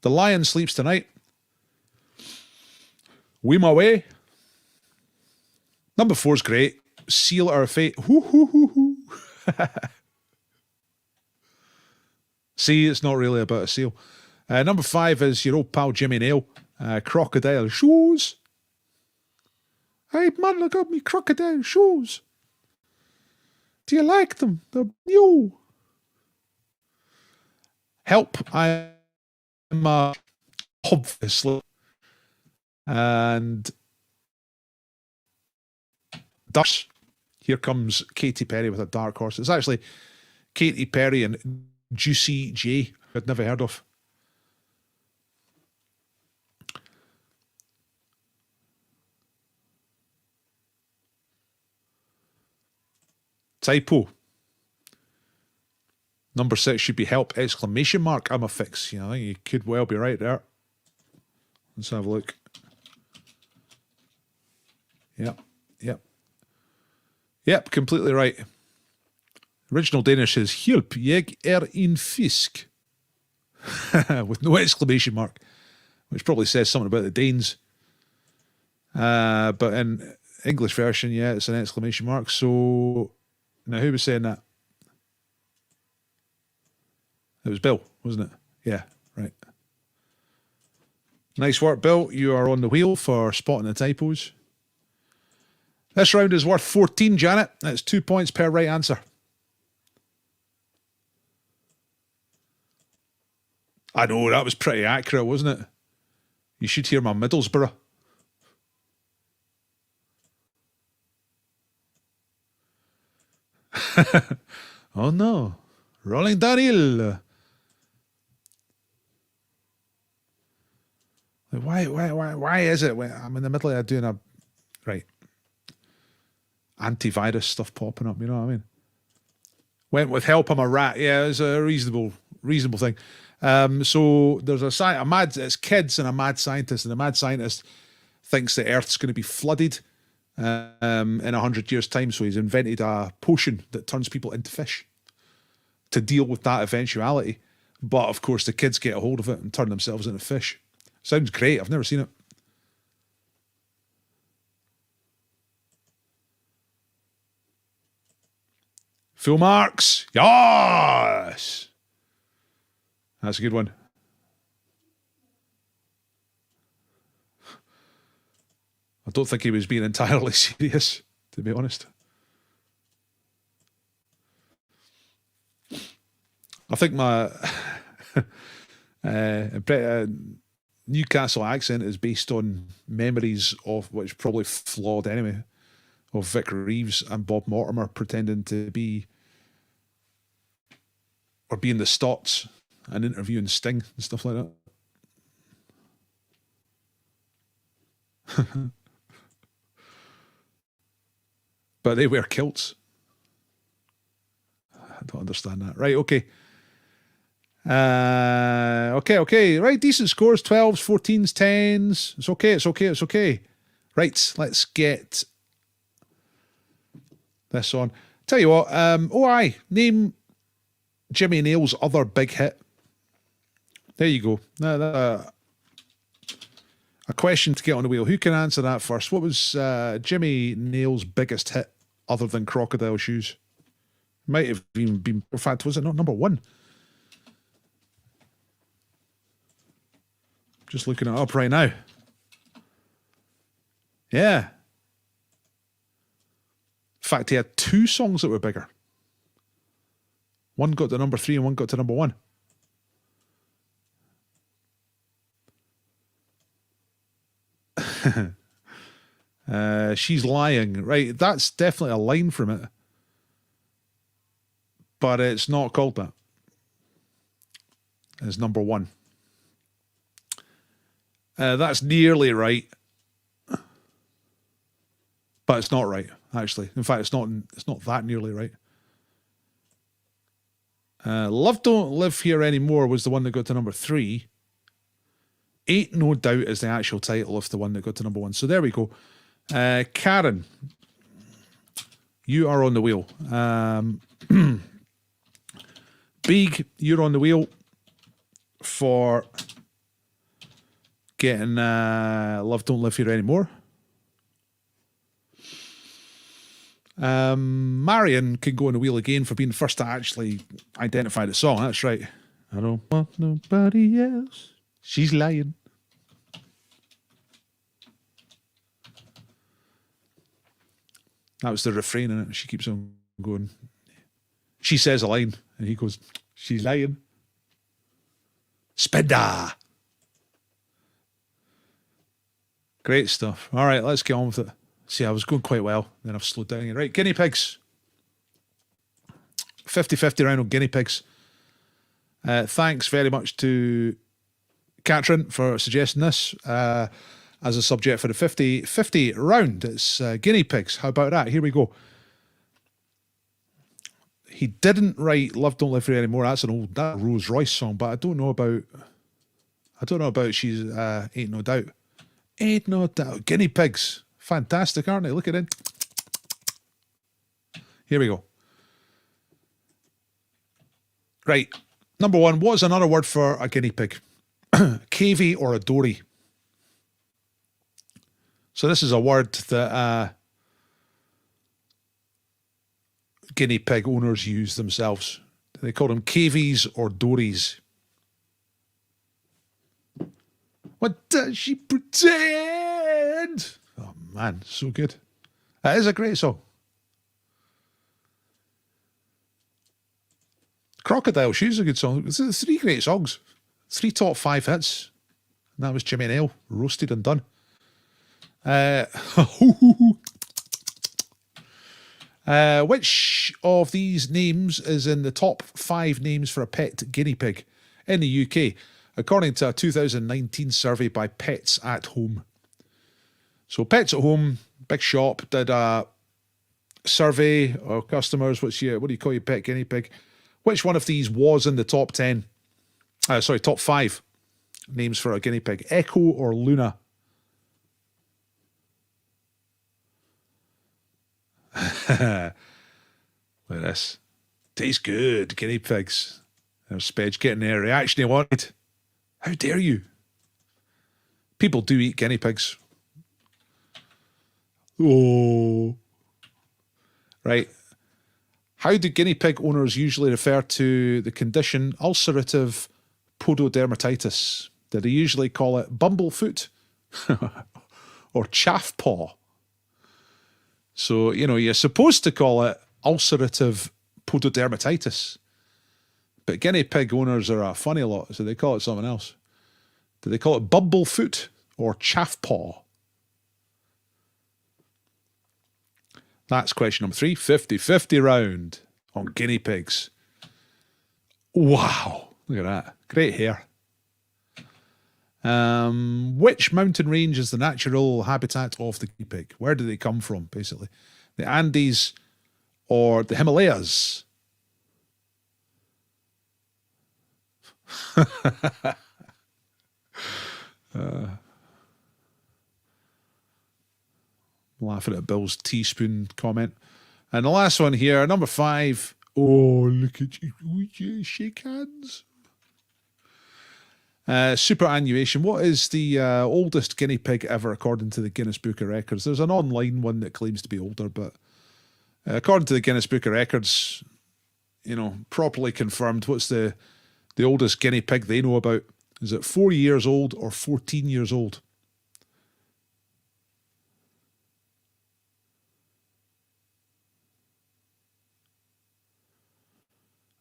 The Lion Sleeps Tonight. We My Way. Number 4 is great. Seal Our Fate. Hoo, hoo, hoo, hoo. See, it's not really about a seal. Number 5 is your old pal Jimmy Nail. Crocodile Shoes. Hey man, I got me crocodile shoes. Do you like them? They're new. Help, I'm obviously. And Dust. Here comes Katy Perry with a dark horse. It's actually Katy Perry and Juicy J, I'd never heard of. Typo. Number 6 should be help, exclamation mark. I'm a fix. You know, I think you could well be right there. Let's have a look. Yep, yep. Yep, completely right. Original Danish is Hjælp, jeg en fisk. With no exclamation mark, which probably says something about the Danes. But in English version, yeah, it's an exclamation mark. So, now who was saying that? It was Bill, wasn't it? Yeah, right. Nice work, Bill. You are on the wheel for spotting the typos. This round is worth 14, Janet. That's 2 points per right answer. I know, that was pretty accurate, wasn't it? You should hear my Middlesbrough. Oh no. Rolling downhill. Why is it when I'm in the middle of doing a antivirus stuff popping up, you know what I mean? Went with help, I'm a rat. Yeah, it's a reasonable thing. So there's it's kids and a mad scientist, and the mad scientist thinks the Earth's going to be flooded in 100 years' time. So he's invented a potion that turns people into fish to deal with that eventuality. But of course, the kids get a hold of it and turn themselves into fish. Sounds great. I've never seen it. Full marks. Yes. That's a good one. I don't think he was being entirely serious, to be honest. I think my Newcastle accent is based on memories of, which probably flawed anyway, of Vic Reeves and Bob Mortimer pretending to be, or being the Stots and interviewing Sting and stuff like that. But they wear kilts. I don't understand that. Right, okay. Okay. Right, decent scores. 12s, 14s, 10s. It's okay. Right, let's get this on. Tell you what, name Jimmy Nail's other big hit. There you go. A question to get on the wheel. Who can answer that first? What was Jimmy Nail's biggest hit other than Crocodile Shoes? Might have even been, in fact, was it not number 1? Just looking it up right now. Yeah. In fact, he had 2 songs that were bigger. One got to number 3 and one got to number 1. She's lying. Right, that's definitely a line from it. But it's not called that. It's number 1. That's nearly right. But it's not right, actually. In fact, it's not that nearly right. Love Don't Live Here Anymore was the one that got to number 3. Ain't No Doubt is the actual title of the one that got to number 1. So there we go. Karen, you are on the wheel. Big, you're on the wheel for getting Love Don't Live Here Anymore. Marion can go on the wheel again for being the first to actually identify the song. That's right. I don't want nobody else. She's lying. That was the refrain in it. She keeps on going. She says a line, and he goes, she's lying. Spinda. Great stuff. All right, let's get on with it. See, I was going quite well, then I've slowed down. Right, guinea pigs. 50-50 round on guinea pigs. Thanks very much to Katrin for suggesting this as a subject for the 50-50 round. It's guinea pigs. How about that? Here we go. He didn't write "Love Don't Live Here Anymore." That's that Rose Royce song, but I don't know about She's Ain't No Doubt. Ain't No Doubt. Guinea pigs. Fantastic, aren't they? Look at it. Here we go. Right. Number one, what is another word for a guinea pig? Cavey or a dory. So this is a word that guinea pig owners use themselves. They call them cavies or dories. What does she pretend? Oh man, so good. That is a great song. Crocodile Shoes is a good song. It's 3 great songs. 3 top 5 hits. And that was Jimmy Nail, roasted and done. Which of these names is in the top 5 names for a pet guinea pig in the UK, according to a 2019 survey by Pets at Home? So Pets at Home, big shop, did a survey of customers. What do you call your pet guinea pig? Which one of these was in the top 10? Top 5 names for a guinea pig? Echo or Luna? Look at this. Tastes good, guinea pigs. There's Spedge getting the reaction he wanted. How dare you? People do eat guinea pigs. Oh. Right. How do guinea pig owners usually refer to the condition ulcerative pododermatitis? Do they usually call it bumblefoot or chaff paw? So, you're supposed to call it ulcerative pododermatitis. But guinea pig owners are a funny lot, so they call it something else. Do they call it bumblefoot or chaff paw? That's question number 3. 50-50 round on guinea pigs. Wow. Look at that. Great hair. Which mountain range is the natural habitat of the guinea pig? Where do they come from, basically? The Andes or the Himalayas? Laughing at Bill's teaspoon comment. And the last one here, number 5. Oh, look at you. Would you shake hands? Superannuation. What is the oldest guinea pig ever according to the Guinness Book of Records? There's an online one that claims to be older, but according to the Guinness Book of Records, properly confirmed, what's the oldest guinea pig they know about? Is it 4 years old or 14 years old?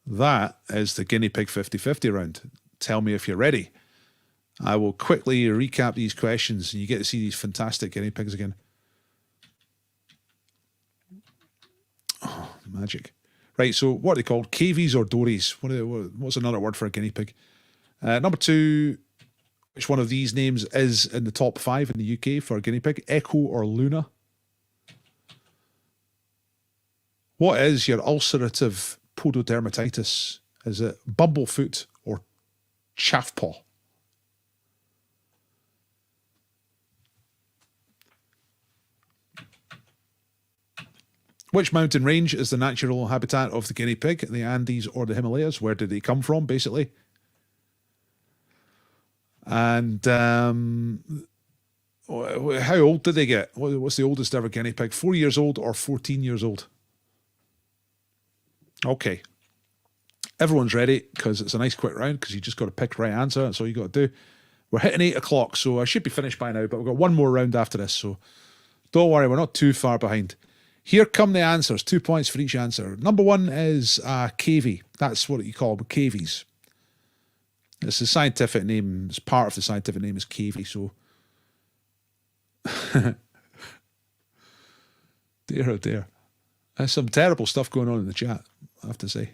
That is the guinea pig 50-50 round. Tell me if you're ready. I will quickly recap these questions and you get to see these fantastic guinea pigs again. Oh, magic. Right, so what are they called? Cavies or dories? What's another word for a guinea pig? Number 2, which one of these names is in the top 5 in the UK for a guinea pig? Echo or Luna? What is your ulcerative pododermatitis? Is it bumblefoot or chaff paw? Which mountain range is the natural habitat of the guinea pig? The Andes or the Himalayas? Where did they come from, basically? And how old did they get? What's the oldest ever guinea pig? 4 years old or 14 years old? Okay. Everyone's ready because it's a nice quick round because you just got to pick the right answer. That's all you got to do. We're hitting 8 o'clock, so I should be finished by now, but we've got one more round after this, so don't worry, we're not too far behind. Here come the answers. 2 points for each answer. Number 1 is cavy. That's what you call cavies. It's the scientific name. It's part of the scientific name is cavy, so... Dear oh dear. There's some terrible stuff going on in the chat, I have to say.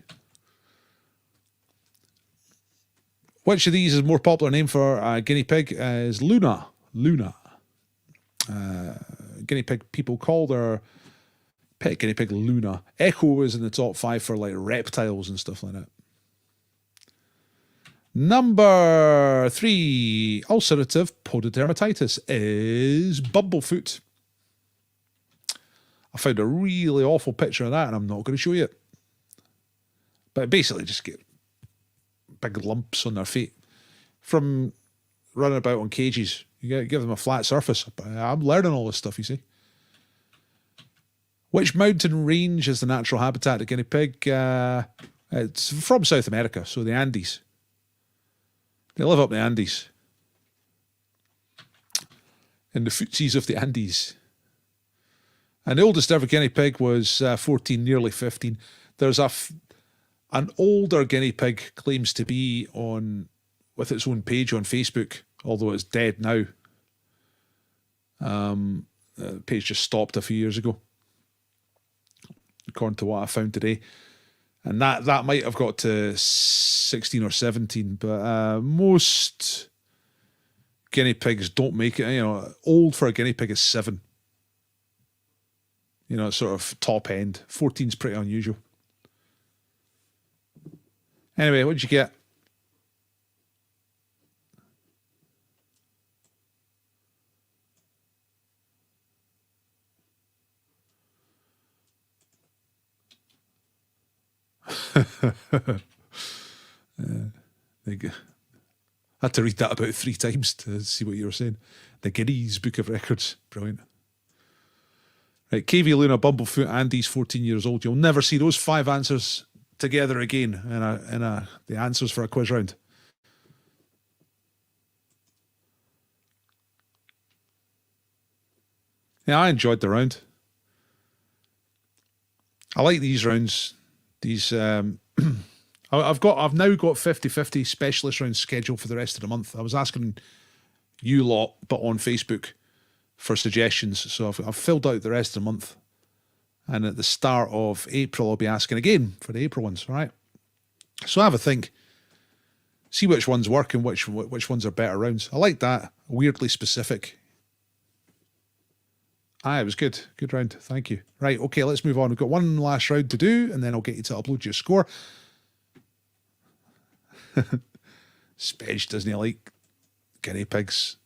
Which of these is a more popular name for a guinea pig? Is Luna. Luna. Guinea pig people call their Pet guinea pig Luna. Echo was in the top 5 for like reptiles and stuff like that. Number 3, ulcerative pododermatitis is bumblefoot. I found a really awful picture of that and I'm not going to show you it. But basically just get big lumps on their feet from running about on cages. You give them a flat surface. I'm learning all this stuff, you see. Which mountain range is the natural habitat of guinea pig? It's from South America, so the Andes. They live up the Andes. In the footsies of the Andes. And the oldest ever guinea pig was 14, nearly 15. There's an older guinea pig claims to be with its own page on Facebook, although it's dead now. The page just stopped a few years ago, according to what I found today. And that might have got to 16 or 17, but most guinea pigs don't make it. You know, old for a guinea pig is 7. You know, sort of top end. 14's pretty unusual. Anyway, what did you get? I had to read that about 3 times to see what you were saying. The Guinness Book of Records. Brilliant. Right, KV Luna, Bumblefoot, Andy's 14 years old. You'll never see those 5 answers together again in the answers for a quiz round. Yeah, I enjoyed the round. I like these rounds. These I've now got 50-50 specialist rounds scheduled for the rest of the month. I was asking you lot, but on Facebook, for suggestions. So I've filled out the rest of the month. And at the start of April, I'll be asking again for the April ones, all right? So have a think. See which ones work and which ones are better rounds. I like that. Weirdly specific. It was good. Good round. Thank you. Right, okay, let's move on. We've got one last round to do, and then I'll get you to upload your score. Spedge doesn't he like guinea pigs?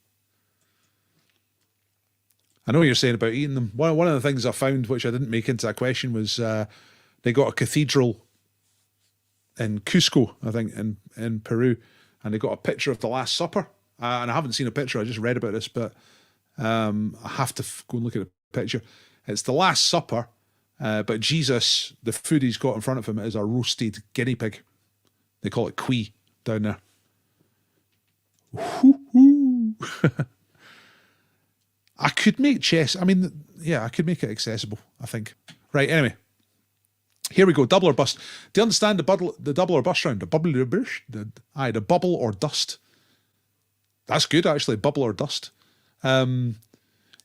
I know what you're saying about eating them. One of the things I found, which I didn't make into a question, was they got a cathedral in Cusco, I think, in Peru, and they got a picture of the Last Supper. And I haven't seen a picture, I just read about this, but I have to go and look at the picture. It's the Last Supper, but Jesus, the food he's got in front of him is a roasted guinea pig. They call it Kui down there. I could make chess. I mean, yeah, I could make it accessible, I think. Right, anyway. Here we go, double or bust. Do you understand the double or bust round? The bubble or bust? The bubble or dust. That's good, actually, bubble or dust. You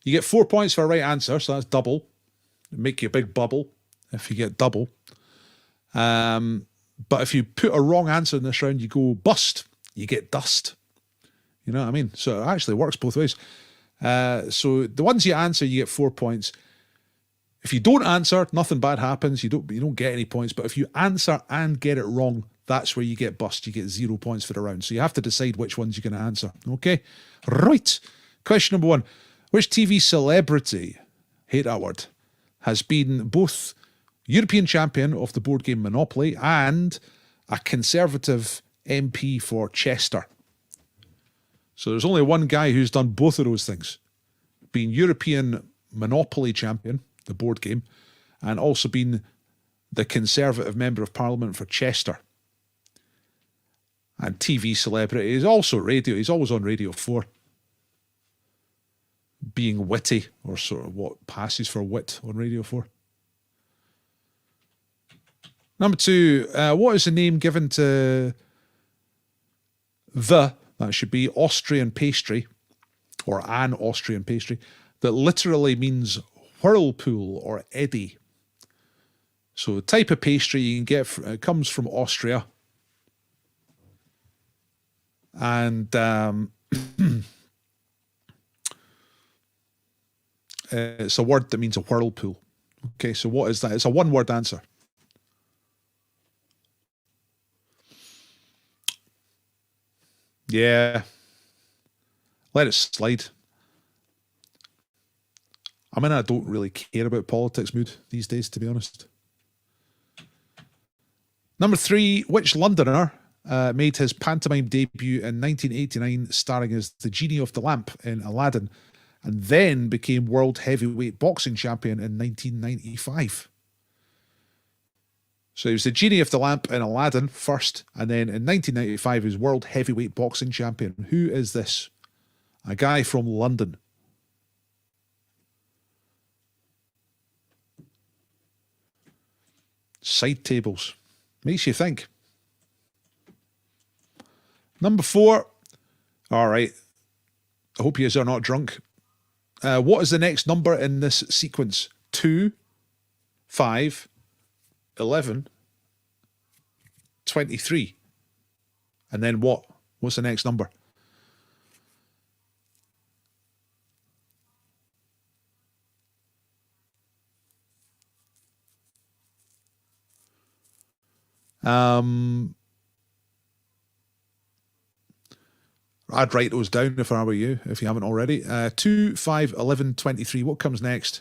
get 4 points for a right answer, so that's double. Make you a big bubble if you get double. But if you put a wrong answer in this round, you go bust. You get dust. You know what I mean? So it actually works both ways. So the ones you answer, you get 4 points. If you don't answer, nothing bad happens. You don't get any points. But if you answer and get it wrong, that's where you get bust. You get 0 points for the round. So you have to decide which ones you're going to answer. Okay? Right. Question number 1. Which TV celebrity, hate that word, has been both European champion of the board game Monopoly and a Conservative MP for Chester? So there's only one guy who's done both of those things. Being European Monopoly champion, the board game, and also been the Conservative Member of Parliament for Chester. And TV celebrity is also radio. He's always on Radio 4. Being witty, or sort of what passes for wit on Radio 4. Number 2, what is the name given to that should be Austrian pastry, or an Austrian pastry, that literally means whirlpool or eddy? So the type of pastry you can get, it comes from Austria. And it's a word that means a whirlpool. Okay, so what is that? It's a one-word answer. Yeah. Let it slide. I mean, I don't really care about politics mood these days, to be honest. Number 3, which Londoner made his pantomime debut in 1989 starring as the Genie of the Lamp in Aladdin and then became world heavyweight boxing champion in 1995? So he was the Genie of the Lamp in Aladdin first, and then in 1995 he was world heavyweight boxing champion. Who is this? A guy from London. Side tables. Makes you think. Number 4. All right. I hope you are not drunk. What is the next number in this sequence? 2, 5, 11, 23. And then what? What's the next number? I'd write those down if I were you, if you haven't already. 2, 5, 11, 23. What comes next?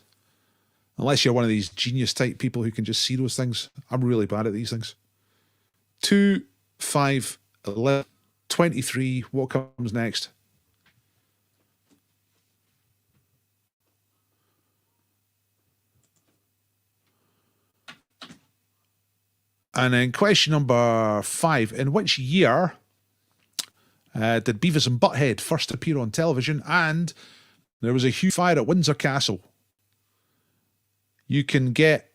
Unless you're one of these genius type people who can just see those things. I'm really bad at these things. 2, 5, 11, 23. What comes next? And then question number 5. In which year did Beavis and Butthead first appear on television? And there was a huge fire at Windsor Castle. You can get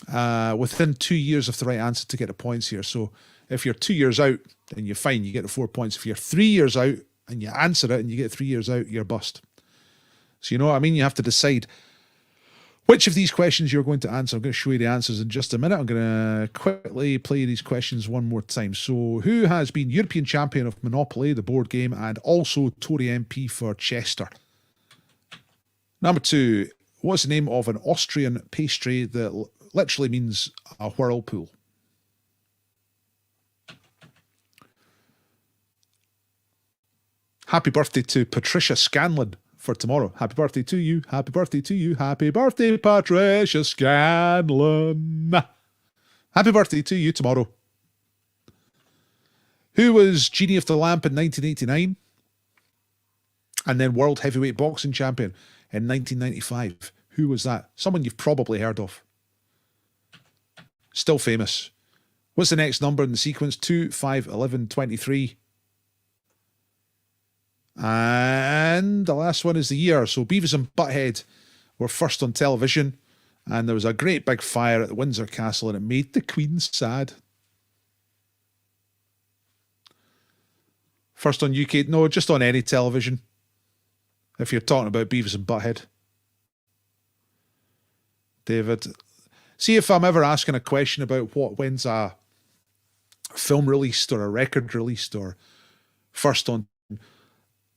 within 2 years of the right answer to get the points here. So if you're 2 years out, then you're fine. You get the 4 points. If you're 3 years out and you answer it and you get 3 years out, you're bust. So you know what I mean? You have to decide which of these questions you're going to answer. I'm going to show you the answers in just a minute. I'm going to quickly play these questions one more time. So who has been European champion of Monopoly, the board game, and also Tory MP for Chester? Number 2, what's the name of an Austrian pastry that literally means a whirlpool? Happy birthday to Patricia Scanlon for tomorrow. Happy birthday to you. Happy birthday to you. Happy birthday, Patricia Scanlon. Happy birthday to you tomorrow. Who was Genie of the Lamp in 1989? And then World Heavyweight Boxing Champion in 1995. Who was that? Someone you've probably heard of. Still famous. What's the next number in the sequence? 2, 5, 11, 23. And the last one is the year. So Beavis and Butthead were first on television, and there was a great big fire at the Windsor Castle, and it made the Queen sad. First on UK, no, just on any television. If you're talking about Beavis and Butthead. David, see if I'm ever asking a question about when's a film released or a record released or first on.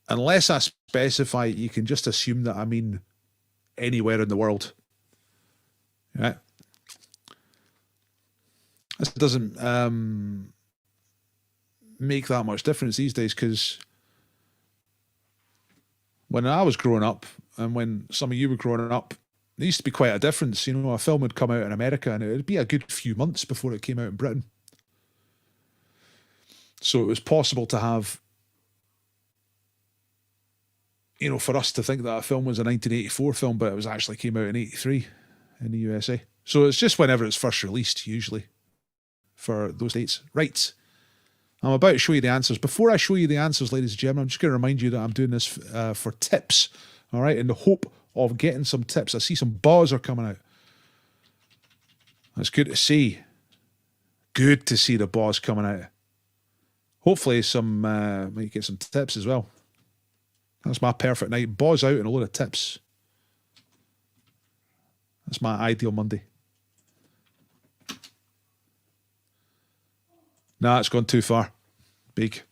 Unless I specify, you can just assume that I mean anywhere in the world. Right? This doesn't make that much difference these days, because when I was growing up and when some of you were growing up, there used to be quite a difference. You know, a film would come out in America and it would be a good few months before it came out in Britain. So it was possible to have, you know, for us to think that a film was a 1984 film, but it was actually came out in 83 in the USA. So it's just whenever it's first released, usually, for those dates. Right. I'm about to show you the answers. Before I show you the answers, ladies and gentlemen, I'm just going to remind you that I'm doing this for tips, all right, in the hope of getting some tips. I see some bars are coming out. That's good to see. Good to see the bars coming out. Hopefully might get some tips as well. That's my perfect night. Buzz out and a load of tips. That's my ideal Monday. Nah, it's gone too far. Big.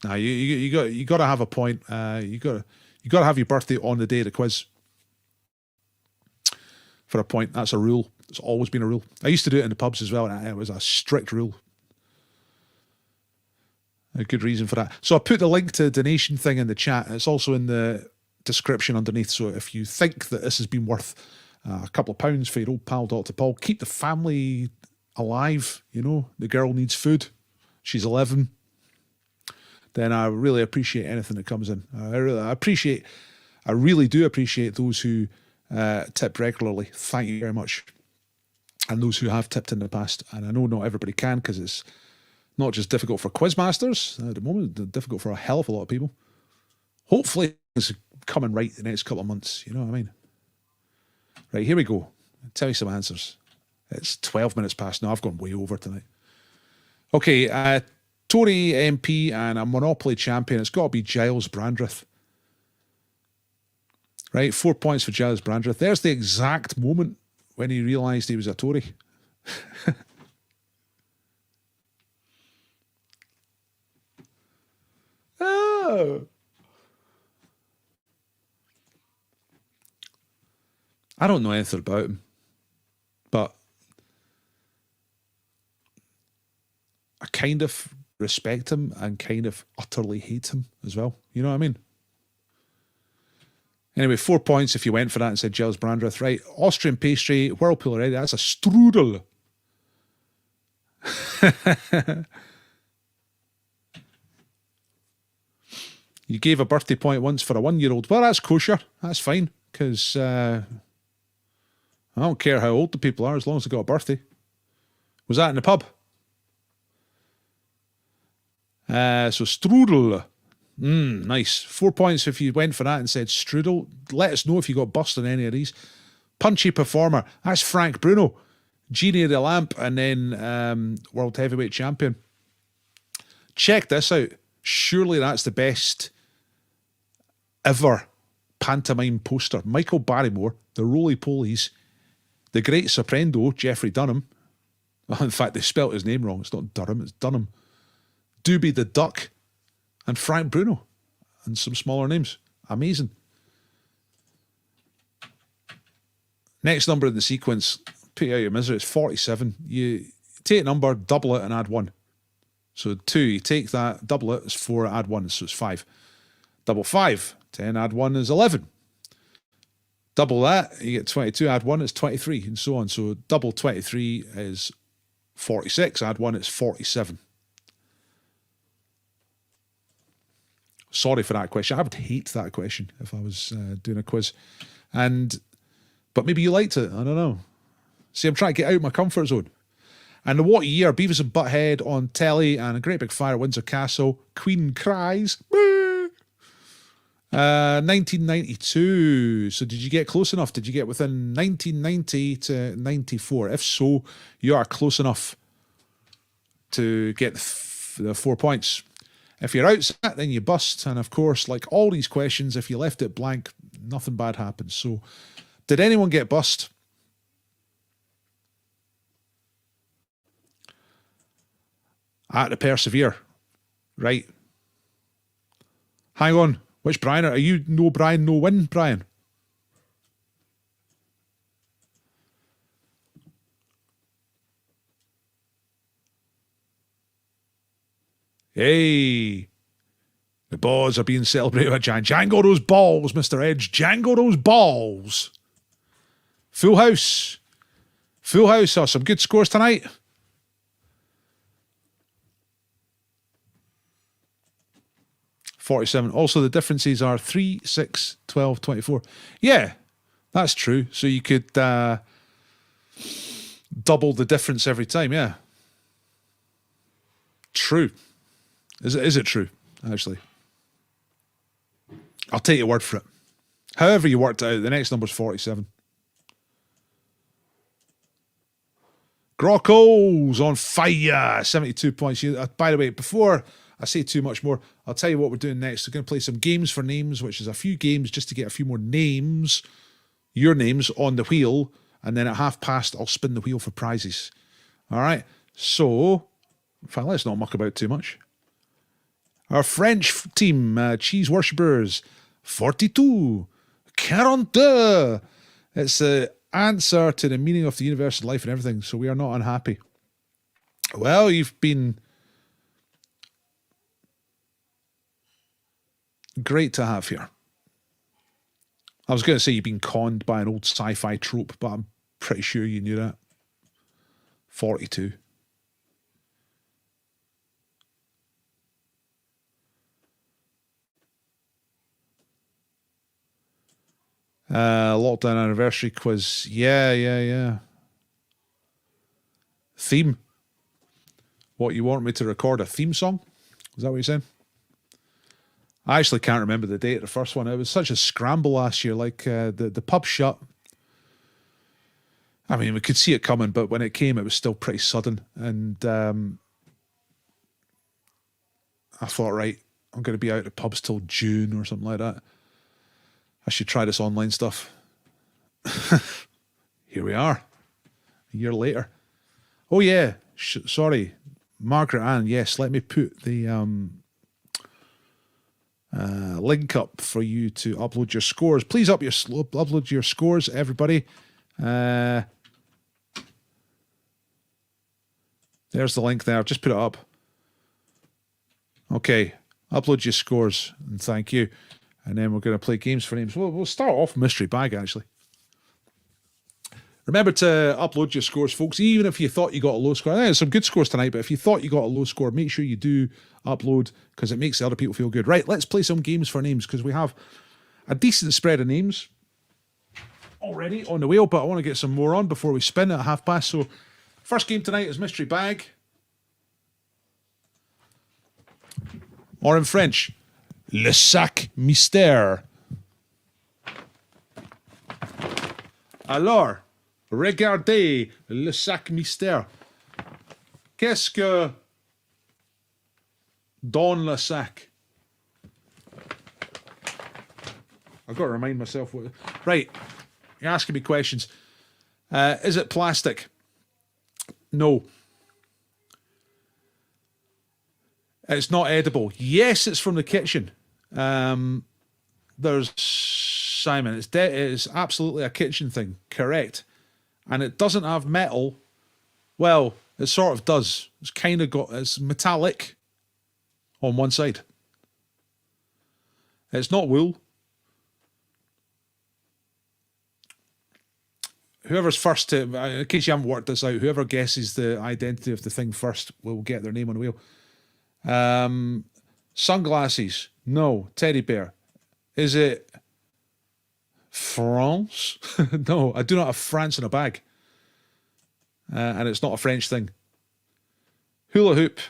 Nah, you got to have a point. You got to have your birthday on the day of the quiz. for a point. That's a rule. It's always been a rule. I used to do it in the pubs as well, and it was a strict rule. A good reason for that. So I put the link to the donation thing in the chat. It's also in the description underneath. So if you think that this has been worth a couple of pounds for your old pal Dr. Paul, keep the family alive. You know, the girl needs food. She's 11. Then I really appreciate anything that comes in. I really do appreciate those who tip regularly. Thank you very much. And those who have tipped in the past. And I know not everybody can, because it's not just difficult for Quizmasters at the moment, it's difficult for a hell of a lot of people. Hopefully it's coming right the next couple of months, you know what I mean? Right, here we go. I'll tell you some answers. It's 12 minutes past now. I've gone way over tonight. Okay, Tory MP and a Monopoly champion. It's got to be Giles Brandreth. Right, 4 points for Giles Brandreth. There's the exact moment when he realised he was a Tory. Oh. I don't know anything about him, but I kind of respect him and kind of utterly hate him as well. You know what I mean? Anyway, 4 points if you went for that and said Giles Brandreth. Right, Austrian pastry, whirlpool already. That's a strudel. You gave a birthday point once for a 1-year-old. Well, that's kosher. That's fine, because I don't care how old the people are as long as they got a birthday. Was that in the pub? So strudel. Nice. 4 points if you went for that and said strudel. Let us know if you got bust on any of these. Punchy performer. That's Frank Bruno. Genie of the Lamp, and then World Heavyweight Champion. Check this out. Surely that's the best ever pantomime poster. Michael Barrymore, the Roly-Polies, the Great Soprendo, Jeffrey Dunham. Well, in fact, they spelt his name wrong. It's not Durham, it's Dunham. Doobie the Duck, and Frank Bruno, and some smaller names. Amazing. Next number in the sequence, put you out your misery, it's 47. You take a number, double it, and add 1. So 2, you take that, double it, it's 4, add 1, so it's 5. Double 5, 10, add 1 is 11. Double that, you get 22, add 1, it's 23, and so on. So double 23 is 46, add 1, it's 47. Sorry for that question. I would hate that question if I was doing a quiz. But maybe you liked it. I don't know. See, I'm trying to get out of my comfort zone. And what year? Beavis and Butthead on telly and a great big fire at Windsor Castle. Queen cries. 1992. So did you get close enough? Did you get within 1990 to 94? If so, you are close enough to get the 4 points. If you're outside, then you bust. And of course, like all these questions, if you left it blank, nothing bad happens. So did anyone get bust? I had to persevere. Right. Hang on. Which Brian? Are you no Brian, no win, Brian? Hey. The balls are being celebrated by Jango those balls, Mr. Edge. Jango those balls. Full house. Full house. Oh, some good scores tonight. $47. Also, the differences are 3, 6, 12, 24. Yeah, that's true. So you could double the difference every time. Yeah. True. Is it true, actually? I'll take your word for it. However you worked it out, the next number's 47. Grocko's on fire. 72 points. By the way, before I say too much more, I'll tell you what we're doing next. We're going to play some games for names, which is a few games just to get a few more names, your names, on the wheel. And then at past, I'll spin the wheel for prizes. All right. So, in fact, let's not muck about too much. Our French team, Cheese Worshippers, 42. 42. It's answer to the meaning of the universe and life and everything, so we are not unhappy. Well, you've been great to have here. I was going to say you've been conned by an old sci-fi trope, but I'm pretty sure you knew that. 42. Lockdown anniversary quiz. Yeah. Theme. What, you want me to record a theme song? Is that what you're saying? I actually can't remember the date of the first one. It was such a scramble last year. Like, the pub shut. I mean, we could see it coming, but when it came, it was still pretty sudden. And I thought, right, I'm going to be out at pubs till June or something like that. I should try this online stuff. Here we are, a year later. Oh, yeah. Sorry, Margaret Ann. Yes, let me put the link up for you to upload your scores. Please upload your scores, everybody. There's the link there. I've just put it up. Okay, upload your scores, and thank you. And then we're going to play games for names. We'll start off mystery bag, actually. Remember to upload your scores, folks, even if you thought you got a low score. I think there's some good scores tonight, but if you thought you got a low score, make sure you do upload, because it makes the other people feel good. Right, let's play some games for names, because we have a decent spread of names already on the wheel, but I want to get some more on before we spin at past. So first game tonight is mystery bag. Or in French, le sac mystère. Alors, regardez le sac mystère. Qu'est-ce que dans le sac? I've got to remind myself what. Right, you're asking me questions. Is it plastic? No. It's not edible. Yes, it's from the kitchen. There's Simon. It is absolutely a kitchen thing. Correct. And it doesn't have metal. Well, it sort of does. It's kind of got. It's metallic on one side. It's not wool. Whoever's first to, in case you haven't worked this out, whoever guesses the identity of the thing first will get their name on the wheel. Sunglasses. No. Teddy bear. Is it France? No, I do not have France in a bag. And it's not a French thing. Hula hoop.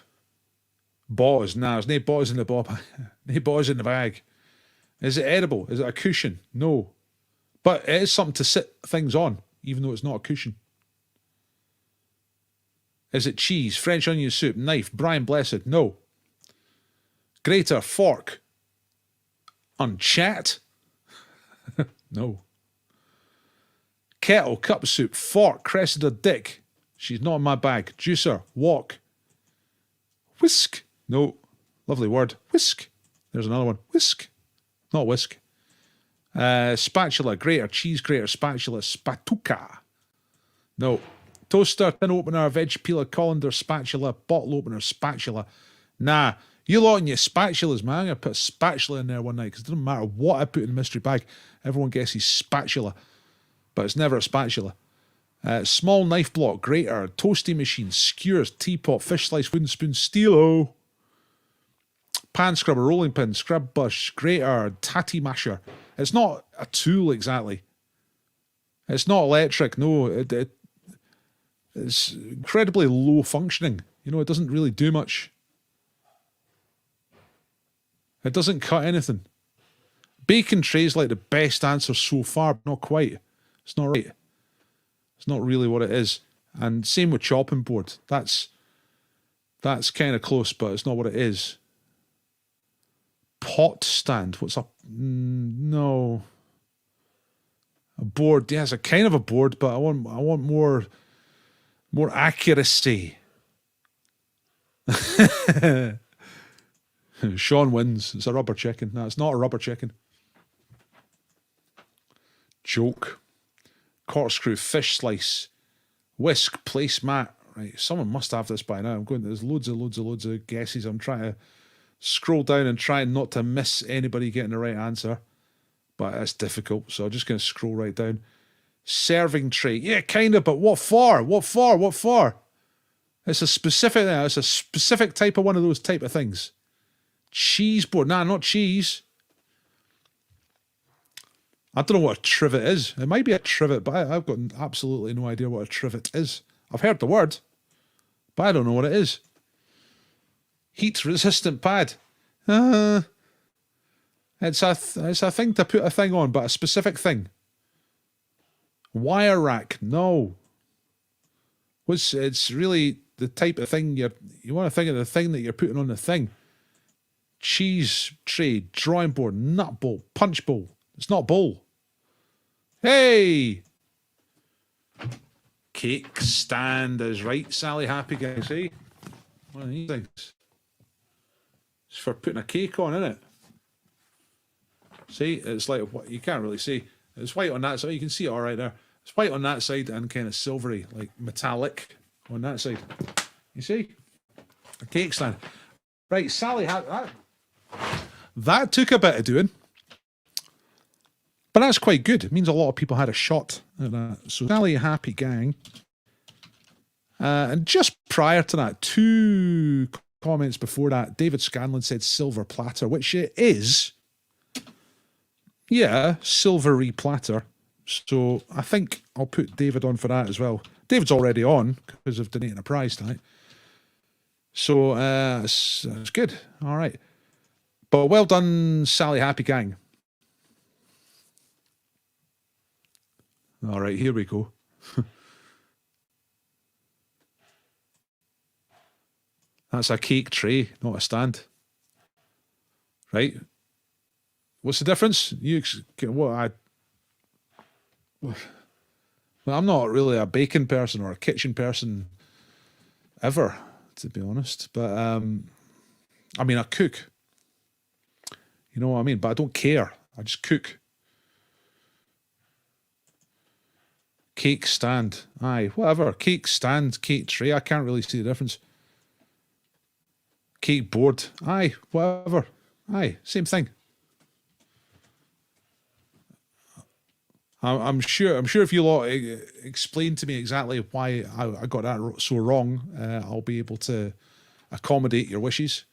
Boz. Nah, there's no boz in the bob. No boz in the bag. Is it edible? Is it a cushion? No. But it is something to sit things on, even though it's not a cushion. Is it cheese? French onion soup? Knife? Brian Blessed? No. Grater? Fork? Unchat? No. Kettle? Cup of soup? Fork? Cressida dick? She's not in my bag. Juicer? Wok? Whisk? No. Lovely word. Whisk. There's another one. Whisk. Not whisk. Spatula? Grater? Cheese grater? Spatula? Spatuka? No. Toaster? Tin opener? Veg peeler? Colander? Spatula? Bottle opener? Spatula? Nah. You lot and your spatulas, man. I'm going to put a spatula in there one night, because it doesn't matter what I put in the mystery bag. Everyone guesses spatula, but it's never a spatula. Small knife block, grater, toasty machine, skewers, teapot, fish slice, wooden spoon, steel-o. Pan scrubber, rolling pin, scrub brush, grater, tatty masher. It's not a tool exactly. It's not electric, no. It's incredibly low functioning. You know, it doesn't really do much. It doesn't cut anything. Bacon tray's like the best answer so far, but not quite. It's not right. It's not really what it is. And same with chopping board. That's kind of close, but it's not what it is. Pot stand. What's up? No. A board. Yeah, it's a kind of a board, but I want more accuracy. Sean wins. It's a rubber chicken. No, it's not a rubber chicken. Joke. corkscrew fish slice, whisk placemat. Right, someone must have this by now. I'm going. There's loads of guesses. I'm trying to scroll down and try not to miss anybody getting the right answer, but it's difficult. So I'm just going to scroll right down. Serving tray, yeah, kind of, but what for? What for? What for? It's a specific. It's a specific type of one of those type of things. Cheese board, nah, not cheese. I don't know what a trivet is. It might be a trivet, but I've got absolutely no idea what a trivet is. I've heard the word, but I don't know what it is. Heat-resistant pad. It's a thing to put a thing on, but a specific thing. Wire rack. No. It's really the type of thing you want to think of the thing that you're putting on the thing. Cheese tray, drawing board, nut bowl, punch bowl. It's not bowl. Hey! Cake stand is right, Sally Happy Guy. See? One of these things. It's for putting a cake on, isn't it? See? It's like, what you can't really see. It's white on that side. You can see it all right there. It's white on that side and kind of silvery, like metallic on that side. You see? A cake stand. Right, Sally Happy. That took a bit of doing. But that's quite good. It means a lot of people had a shot at that. So Sally Happy Gang. And just prior to that, 2 comments before that, David Scanlon said silver platter, which it is. Yeah, silvery platter. So I think I'll put David on for that as well. David's already on because of donating a prize tonight. So it's good. All right. But well done, Sally Happy Gang. All right, here we go. That's a cake tray, not a stand. Right? What's the difference? Well, I'm not really a baking person or a kitchen person ever, to be honest. But I mean, I cook. You know what I mean? But I don't care. I just cook. Cake stand. Aye, whatever. Cake stand, cake tray. I can't really see the difference. Cake board. Aye, whatever. Aye, same thing. I'm sure if you lot explain to me exactly why I got that so wrong, I'll be able to accommodate your wishes.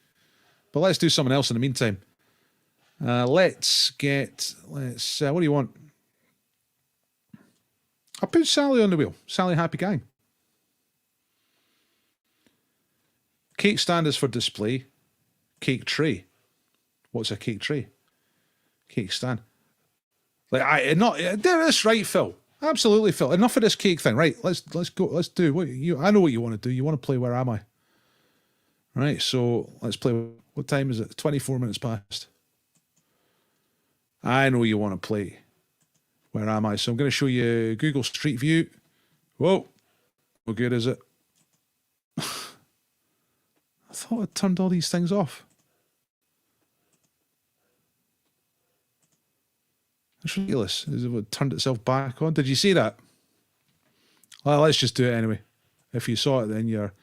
But let's do something else in the meantime. What do you want? I'll put Sally on the wheel. Sally Happy Gang. Cake stand is for display. Cake tray. What's a cake tray? Cake stand. That's right, Phil. Absolutely, Phil. Enough of this cake thing. Right, let's go. Let's do what you. I know what you want to do. You want to play Where Am I? Right, so let's play. What time is it? 24 minutes past. I know you want to play Where Am I? So I'm going to show you Google Street View. Whoa, how good is it? I thought I turned all these things off. It's ridiculous. It turned itself back on. Did you see that? Well, let's just do it anyway. If you saw it, then you're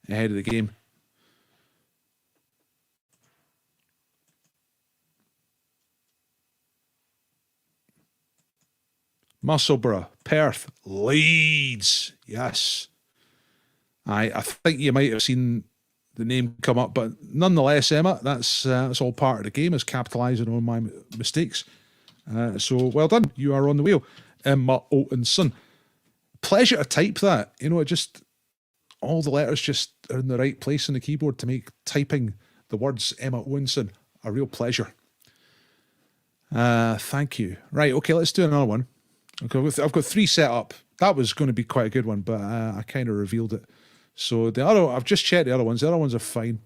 ahead of the game. Musselburgh, Perth, Leeds. Yes. I think you might have seen the name come up, but nonetheless, Emma, that's all part of the game, is capitalising on my mistakes. So well done. You are on the wheel. Emma Oatenson. Pleasure to type that. You know, it just, all the letters just are in the right place on the keyboard to make typing the words Emma Oatenson a real pleasure. Thank you. Right, okay, let's do another one. Okay, I've got 3 set up. That was going to be quite a good one, but I kind of revealed it. So I've just checked the other ones. The other ones are fine.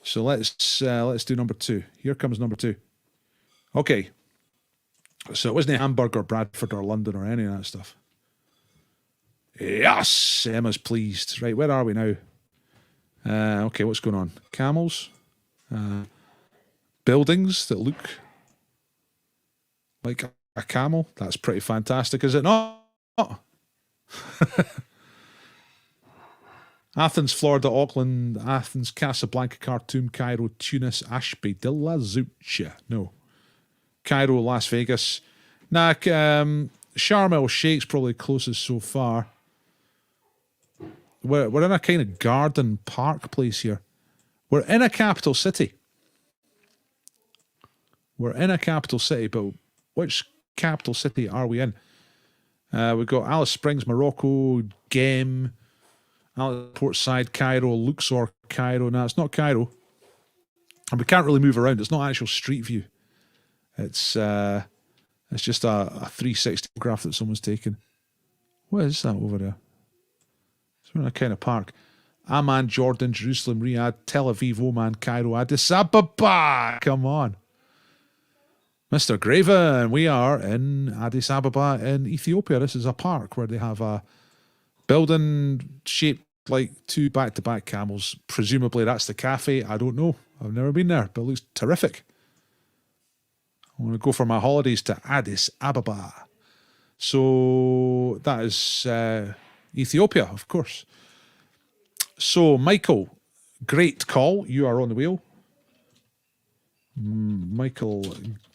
So let's do number 2. Here comes number 2. Okay. So it wasn't Hamburg or Bradford or London or any of that stuff. Yes, Emma's pleased. Right, where are we now? Okay, what's going on? Camels. Buildings that look like a camel. That's pretty fantastic, is it not? Athens, Florida, Auckland, Athens, Casablanca, Khartoum, Cairo, Tunis, Ashby, de la Zucha. No. Cairo, Las Vegas. Nah, Sharm el Sheikh's probably closest so far. We're in a kind of garden park place here. We're in a capital city. We're in a capital city, but which capital city are we in? We've got Alice Springs, Morocco, Gem, Portside, Cairo, Luxor, Cairo. No, it's not Cairo. And we can't really move around. It's not actual street view. It's just a 360 graph that someone's taken. What is that over there? It's in a kind of park. Amman, Jordan, Jerusalem, Riyadh, Tel Aviv, Oman, Cairo, Addis Ababa. Come on. Mr. Graven, we are in Addis Ababa in Ethiopia. This is a park where they have a building shaped like two back-to-back camels. Presumably that's the cafe. I don't know. I've never been there, but it looks terrific. I want to go for my holidays to Addis Ababa. So that is Ethiopia, of course. So, Michael, great call. You are on the wheel. Michael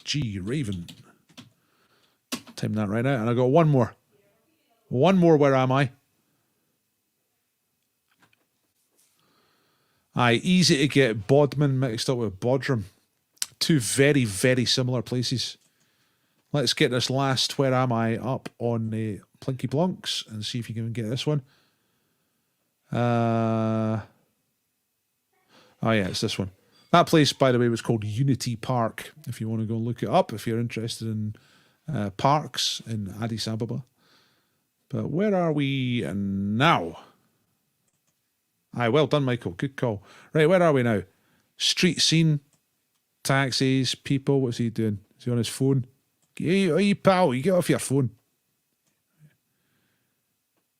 G. Raven. Time that right now. And I got one more. One more. Where am I? Aye, easy to get Bodmin mixed up with Bodrum. Two very, very similar places. Let's get this last. Where am I? Up on the Plinky Blonks and see if you can get this one. Oh yeah, it's this one. That place, by the way, was called Unity Park. If you want to go and look it up, if you're interested in parks in Addis Ababa. But where are we now? Aye, well done, Michael. Good call. Right, where are we now? Street scene, taxis, people. What's he doing? Is he on his phone? Hey, pal, you get off your phone.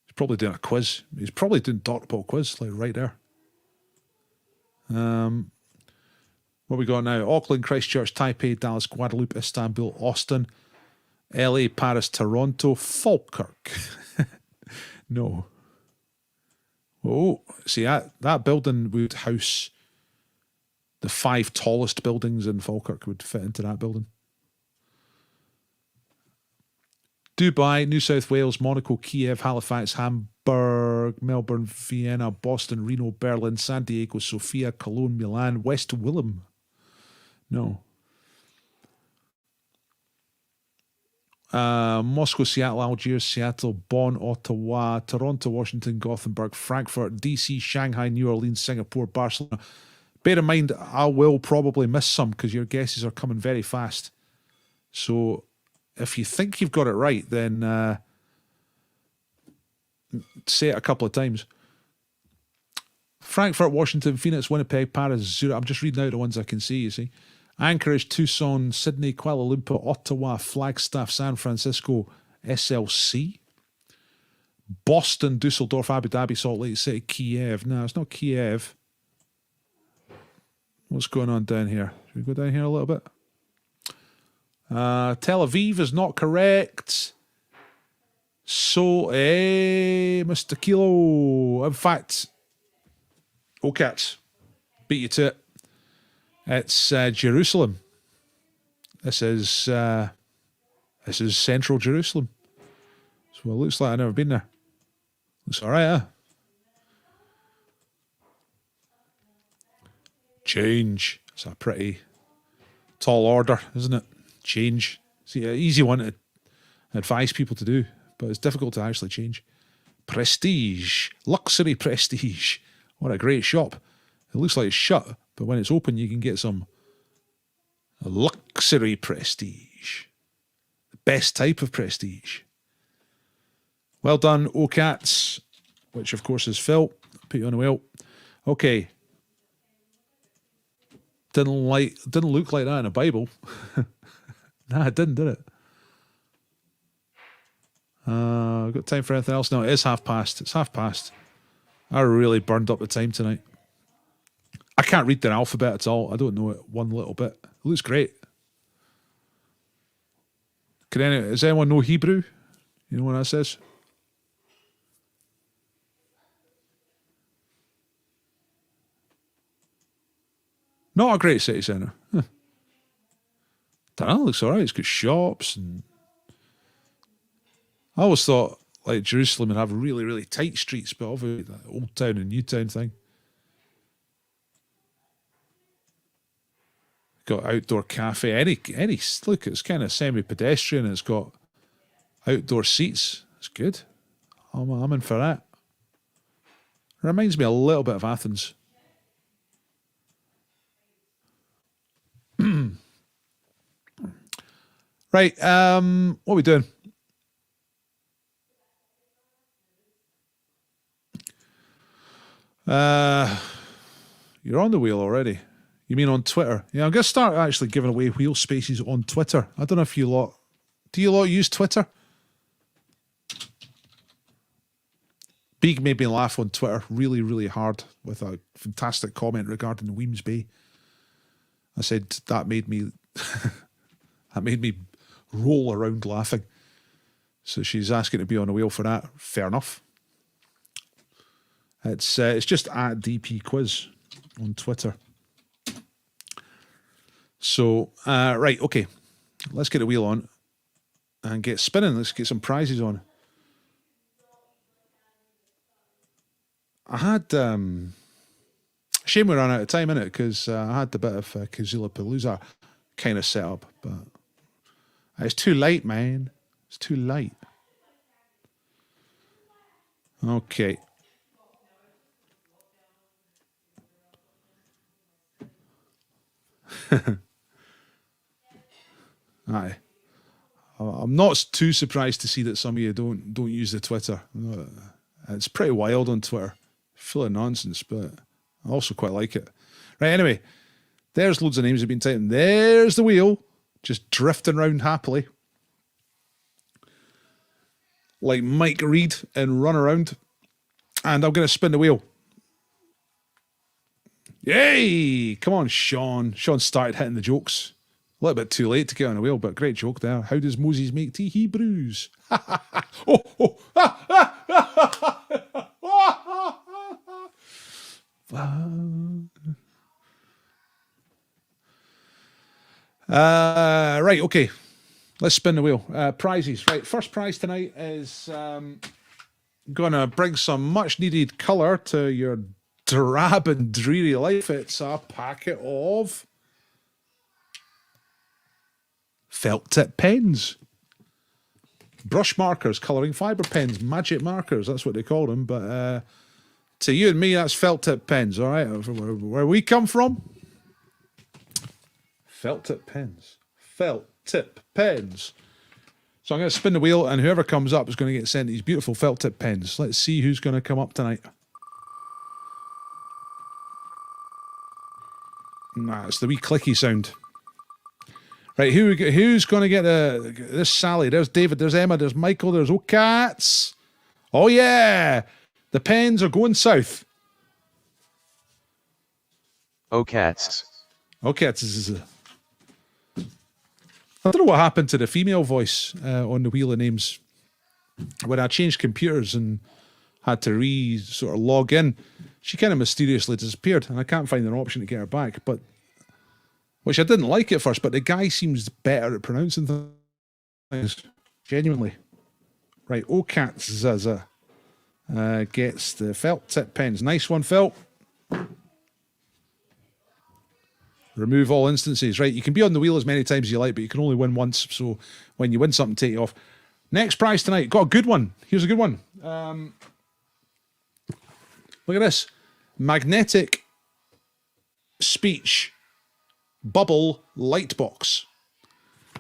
He's probably doing a quiz. He's probably doing Dotball quiz, like right there. What we got now? Auckland, Christchurch, Taipei, Dallas, Guadeloupe, Istanbul, Austin, LA, Paris, Toronto, Falkirk. No. Oh, see, that building would house the 5 tallest buildings in Falkirk would fit into that building. Dubai, New South Wales, Monaco, Kiev, Halifax, Hamburg, Melbourne, Vienna, Boston, Reno, Berlin, San Diego, Sofia, Cologne, Milan, West Willem. No. Moscow, Seattle, Algiers, Seattle, Bonn, Ottawa, Toronto, Washington, Gothenburg, Frankfurt, DC, Shanghai, New Orleans, Singapore, Barcelona. Bear in mind, I will probably miss some because your guesses are coming very fast. So if you think you've got it right, then say it a couple of times. Frankfurt, Washington, Phoenix, Winnipeg, Paris, Zurich. I'm just reading out the ones I can see, you see. Anchorage, Tucson, Sydney, Kuala Lumpur, Ottawa, Flagstaff, San Francisco, SLC. Boston, Dusseldorf, Abu Dhabi, Salt Lake City, Kiev. No, it's not Kiev. What's going on down here? Should we go down here a little bit? Tel Aviv is not correct. So, Mr. Kilo. In fact, cats beat you to it. It's Jerusalem. This is central Jerusalem. So it looks like I've never been there. Looks all right, huh? Change. It's a pretty tall order, isn't it? Change. See, an easy one to advise people to do, but it's difficult to actually change. Prestige. Luxury Prestige. What a great shop. It looks like it's shut, but when it's open, you can get some luxury prestige. The best type of prestige. Well done, OCATs, which of course is Phil. Put you on the wheel. Okay. Didn't look like that in a Bible. Nah, it didn't, did it? Got time for anything else? No, it is past. It's past. I really burned up the time tonight. I can't read their alphabet at all. I don't know it one little bit. It looks great. Does anyone know Hebrew? You know what that says? Not a great city centre. Huh. Don't know, it looks alright. It's got shops and I always thought like Jerusalem would have really, really tight streets, but obviously the old town and new town thing. Got outdoor cafe. Any look, it's kind of semi-pedestrian. It's got outdoor seats. It's good. I'm in for that. Reminds me a little bit of Athens. Right, what are we doing? You're on the wheel already. You mean on Twitter? Yeah, I'm going to start actually giving away wheel spaces on Twitter. I don't know if you lot... Do you lot use Twitter? Beeg made me laugh on Twitter really, really hard with a fantastic comment regarding Weems Bay. I said that made me... that made me roll around laughing. So she's asking to be on the wheel for that. Fair enough. It's just at DP Quiz on Twitter. So, right, okay. Let's get the wheel on and get spinning. Let's get some prizes on. I had... shame we ran out of time, innit? Because I had the bit of Kazula Palooza kind of set up, but it's too late, man. It's too late. Okay. Aye. I'm not too surprised to see that some of you don't use the Twitter. It's pretty wild on Twitter. Full of nonsense, but I also quite like it. Right, anyway. There's loads of names have been typed. There's the wheel. Just drifting around happily. Like Mike Reed and Run Around. And I'm going to spin the wheel. Yay! Come on, Sean. Sean started hitting the jokes. A little bit too late to get on the wheel, but great joke there. How does Moses make tea? He brews. Oh, oh. Right, okay. Let's spin the wheel. Prizes. Right, first prize tonight is going to bring some much needed colour to your drab and dreary life. It's a packet of felt tip pens. Brush markers, colouring fibre pens, magic markers, that's what they call them. But to you and me, that's felt tip pens, all right? Where we come from, felt tip pens. Felt tip pens. So I'm going to spin the wheel, and whoever comes up is going to get sent these beautiful felt tip pens. Let's see who's going to come up tonight. Nah, it's the wee clicky sound. Right, who's going to get this Sally? There's David, there's Emma, there's Michael, there's O'Cats. Oh, yeah. The pens are going south. O'Cats. O'Cats is... I don't know what happened to the female voice on the wheel of names. When I changed computers and had to sort of log in, she kind of mysteriously disappeared, and I can't find an option to get her back. But which I didn't like at first, but the guy seems better at pronouncing things. Genuinely. Right, O'Cats Zaza gets the felt tip pens. Nice one, Felt. Remove all instances. Right, you can be on the wheel as many times as you like, but you can only win once. So when you win something, take it off. Next prize tonight. Got a good one. Here's a good one. Look at this. Magnetic speech bubble light box.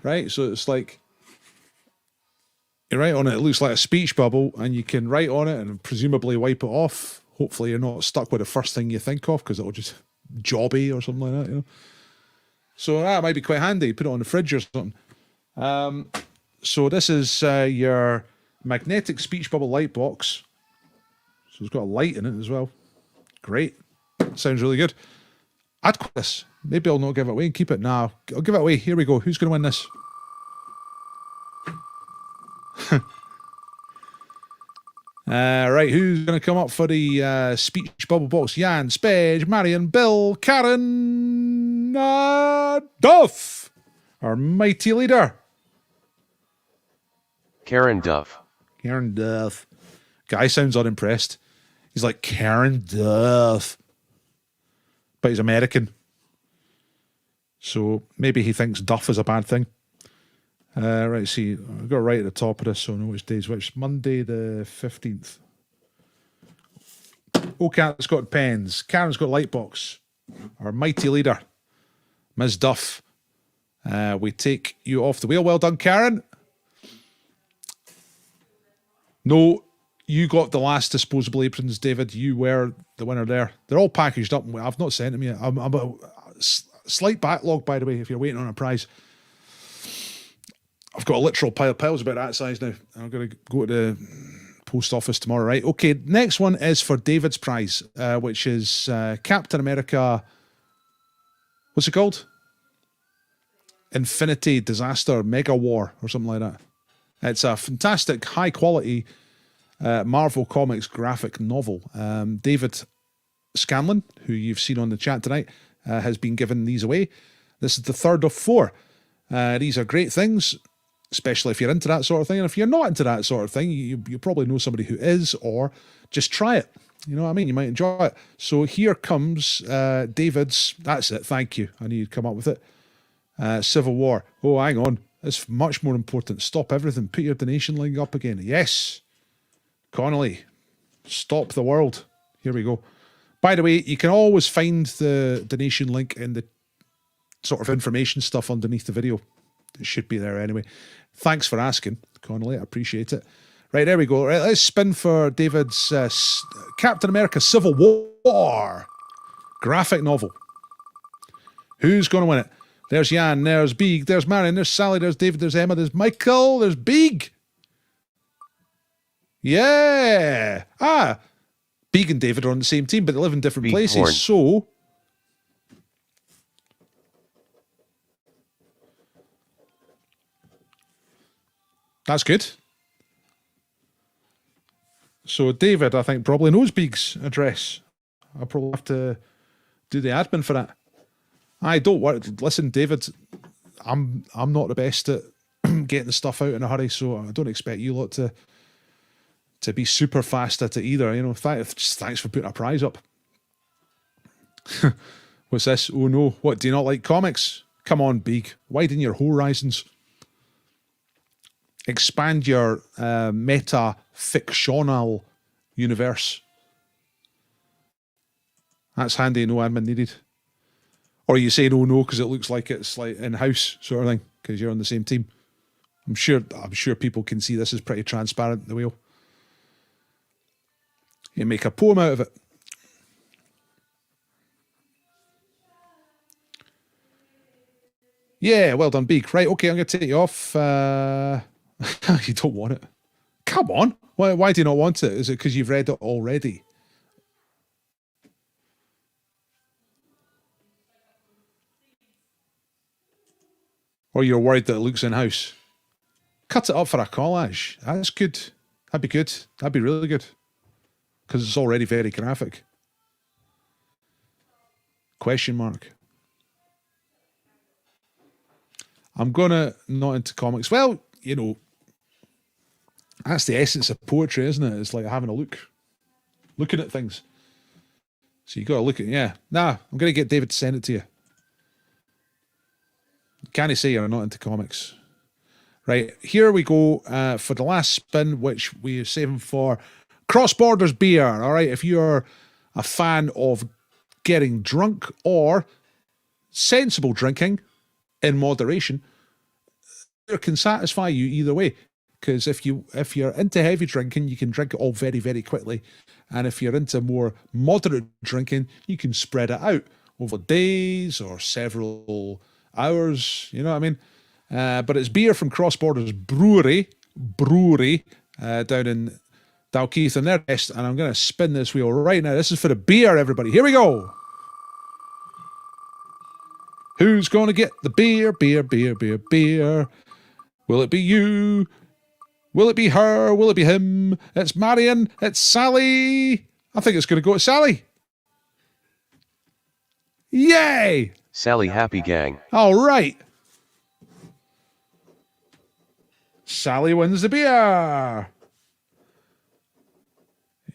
Right, so it's like you write on it. It looks like a speech bubble, and you can write on it and presumably wipe it off. Hopefully you're not stuck with the first thing you think of, because it'll just jobby or something like that, you know. So that might be quite handy. Put it on the fridge or something. So this is your magnetic speech bubble light box. So it's got a light in it as well. Great. Sounds really good. I'd quit this. Maybe I'll not give it away and keep it. Nah, I'll give it away. Here we go. Who's going to win this? Right, who's going to come up for the speech bubble box? Jan, Spage, Marion, Bill, Karen, Duff, our mighty leader. Karen Duff. Karen Duff. Guy sounds unimpressed. He's like, Karen Duff. But he's American. So maybe he thinks Duff is a bad thing. Right, see, I've got right at the top of this, so I know which day's which. Monday the 15th. Cat's got pens. Karen's got Lightbox. Our mighty leader, Ms. Duff. We take you off the wheel. Well done, Karen. No, you got the last disposable aprons, David. You were the winner there. They're all packaged up. I've not sent them yet. I'm a slight backlog, by the way, if you're waiting on a prize. I've got a literal pile of piles about that size now. I'm going to go to the post office tomorrow, right? Okay, next one is for David's prize, which is Captain America. What's it called? Infinity Disaster Mega War or something like that. It's a fantastic, high-quality Marvel Comics graphic novel. David Scanlon, who you've seen on the chat tonight, has been given these away. This is the third of 4. These are great things, especially if you're into that sort of thing. And if you're not into that sort of thing, you probably know somebody who is, or just try it. You know what I mean? You might enjoy it. So here comes David's. That's it. Thank you. I knew you'd come up with it. Civil War. Oh, hang on. It's much more important. Stop everything. Put your donation link up again. Yes. Connolly. Stop the world. Here we go. By the way, you can always find the donation link in the sort of information stuff underneath the video. It should be there anyway. Thanks for asking, Connolly. I appreciate it. Right, there we go. Right, let's spin for David's Captain America Civil War graphic novel. Who's going to win it? There's Jan, there's Beeg, there's Marion, there's Sally, there's David, there's Emma, there's Michael, there's Beeg. Yeah. Beeg and David are on the same team, but they live in different places. Horn. So that's good. So David, I think, probably knows Beeg's address. I'll probably have to do the admin for that. I don't want. Listen, David, I'm not the best at getting the stuff out in a hurry, so I don't expect you lot to be super fast at it either. You know, thanks for putting a prize up. What's this? Oh no! What, do you not like comics? Come on, Beeg, widen your horizons. Expand your meta-fictional universe. That's handy, no admin needed. Or you say no because it looks like it's like in-house sort of thing, because you're on the same team. I'm sure people can see this is pretty transparent, the wheel. You make a poem out of it. Yeah, well done, Beak. Right, okay, I'm going to take you off. You don't want it. Come on. Why do you not want it? Is it because you've read it already? Or you're worried that it looks in-house? Cut it up for a collage. That's good. That'd be good. That'd be really good. Because it's already very graphic. Question mark. I'm gonna not into comics. Well, you know, that's the essence of poetry, isn't it? It's like having a look. Looking at things. So you got to look at, yeah. Nah, I'm going to get David to send it to you. Can you say you're not into comics? Right, here we go for the last spin, which we're saving for Cross Borders Beer. All right, if you're a fan of getting drunk or sensible drinking in moderation, it can satisfy you either way. Because if you're into heavy drinking, you can drink it all very, very quickly. And if you're into more moderate drinking, you can spread it out over days or several hours. You know what I mean? But it's beer from Cross Borders Brewery down in Dalkeith and their best. And I'm going to spin this wheel right now. This is for the beer, everybody. Here we go. Who's going to get the beer? Beer. Will it be you? Will it be her? Will it be him? It's Marion. It's Sally. I think it's going to go to Sally. Yay! Sally Happy Gang. All right. Sally wins the beer.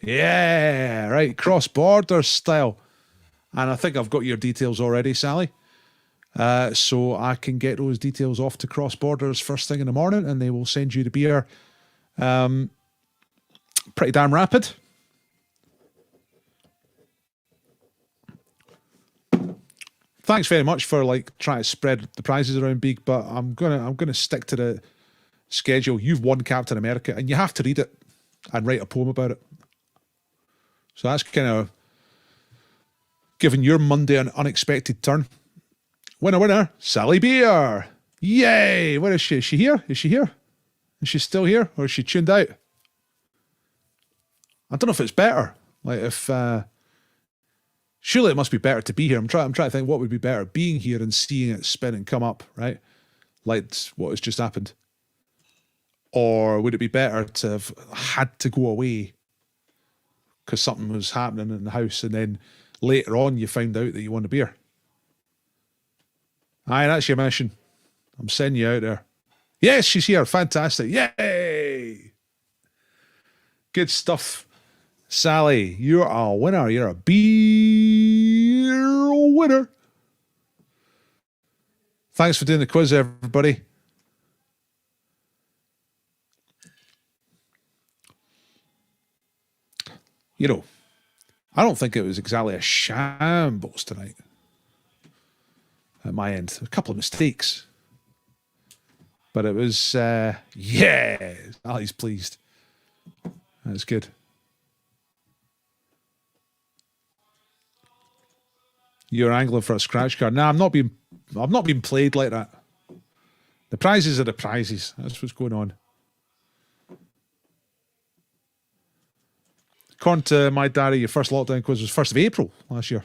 Yeah, right. Cross-border style. And I think I've got your details already, Sally. So I can get those details off to Cross Borders first thing in the morning, and they will send you the beer. Pretty damn rapid. Thanks very much for like trying to spread the prizes around, Big, but I'm gonna stick to the schedule. You've won Captain America, and you have to read it and write a poem about it. So that's kind of giving your Monday an unexpected turn. Winner, winner, Sally Beer. Yay! Where is she? Is she here? Is she here? Is she still here? Or is she tuned out? I don't know if it's better. Like if surely it must be better to be here. I'm trying to think what would be better. Being here and seeing it spin and come up, right? Like what has just happened. Or would it be better to have had to go away because something was happening in the house and then later on you found out that you won a beer? Aye, that's your mission. I'm sending you out there. Yes, she's here. Fantastic. Yay! Good stuff. Sally, you're a winner. You're a beer winner. Thanks for doing the quiz, everybody. You know, I don't think it was exactly a shambles tonight. At my end, a couple of mistakes, but it was yeah. Ali's pleased. That's good. You're angling for a scratch card. Nah, I've not been played like that. The prizes are the prizes. That's what's going on. According to my diary, your first lockdown quiz was 1st of April last year.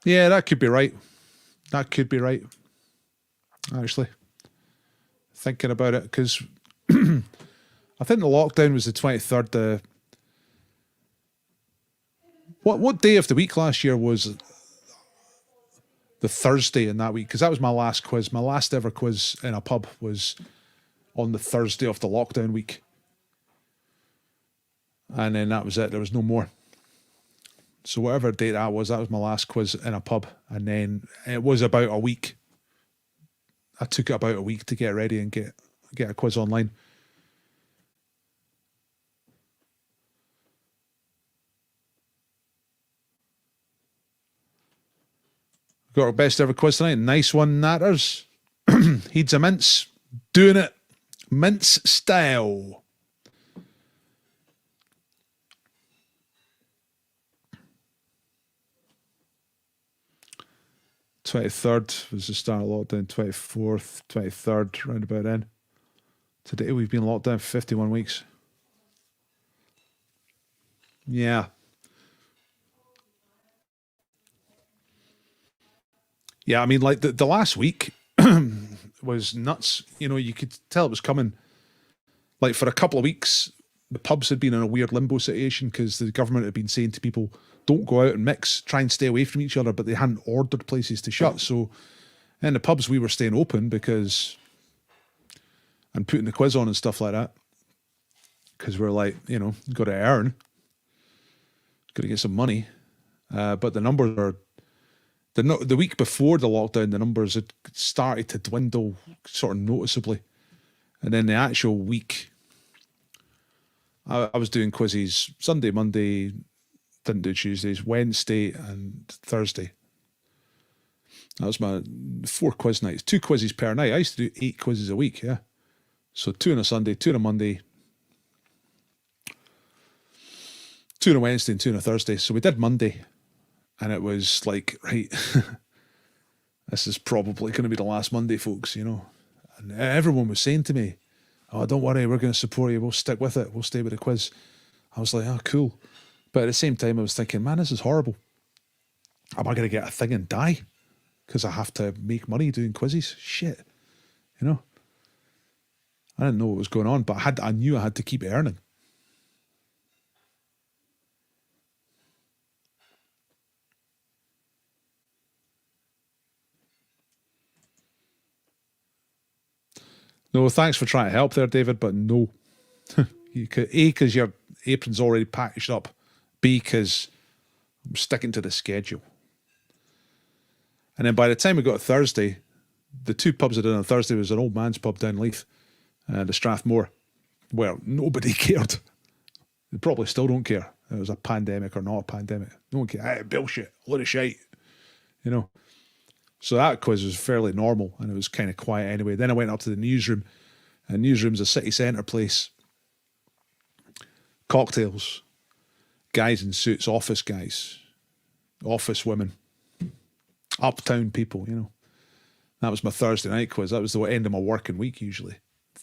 Yeah, that could be right. That could be right. Actually, thinking about it, because I think the lockdown was the 23rd. What day of the week last year was the Thursday in that week? Because that was my last quiz. My last ever quiz in a pub was on the Thursday of the lockdown week. And then that was it. There was no more. So whatever date that was my last quiz in a pub. And then it was about a week. I took it about a week to get ready and get a quiz online. Got our best ever quiz tonight. Nice one, Natters. Heeds a mince. Doing it mince style. '23rd was the start of lockdown. 24th, 23rd, round about then. Today we've been locked down for 51 weeks. Yeah. Yeah, I mean, like the last week was nuts. You know, you could tell it was coming. Like for a couple of weeks, the pubs had been in a weird limbo situation because the government had been saying to people, don't go out and mix, try and stay away from each other, but they hadn't ordered places to shut. So in the pubs, we were staying open and putting the quiz on and stuff like that. Because we're like, you know, got to earn, got to get some money. But the numbers are, the week before the lockdown, the numbers had started to dwindle sort of noticeably. And then the actual week, I was doing quizzes Sunday, Monday, didn't do Tuesdays, Wednesday and Thursday. That was my 4 quiz nights, 2 quizzes per night. I used to do 8 quizzes a week, yeah. So 2 on a Sunday, 2 on a Monday, 2 on a Wednesday and 2 on a Thursday. So we did Monday and it was like, right, this is probably going to be the last Monday, folks, you know. And everyone was saying to me, oh, don't worry, we're going to support you. We'll stick with it. We'll stay with the quiz. I was like, oh, cool. But at the same time, I was thinking, man, this is horrible. Am I going to get a thing and die? because I have to make money doing quizzes. Shit, you know. I didn't know what was going on, but I knew I had to keep earning. No, thanks for trying to help there, David, but no. Because your apron's already packaged up. B, because I'm sticking to the schedule. And then by the time we got to Thursday, the two pubs I did on Thursday was an old man's pub down Leith, the Strathmore, where nobody cared. They probably still don't care if it was a pandemic or not a pandemic. No one cares. Bullshit, a lot of shite, you know. So that quiz was fairly normal, and it was kind of quiet anyway. Then I went up to the newsroom, and newsroom's a city centre place. Cocktails, guys in suits, office guys, office women, uptown people, you know. That was my Thursday night quiz. That was the end of my working week usually.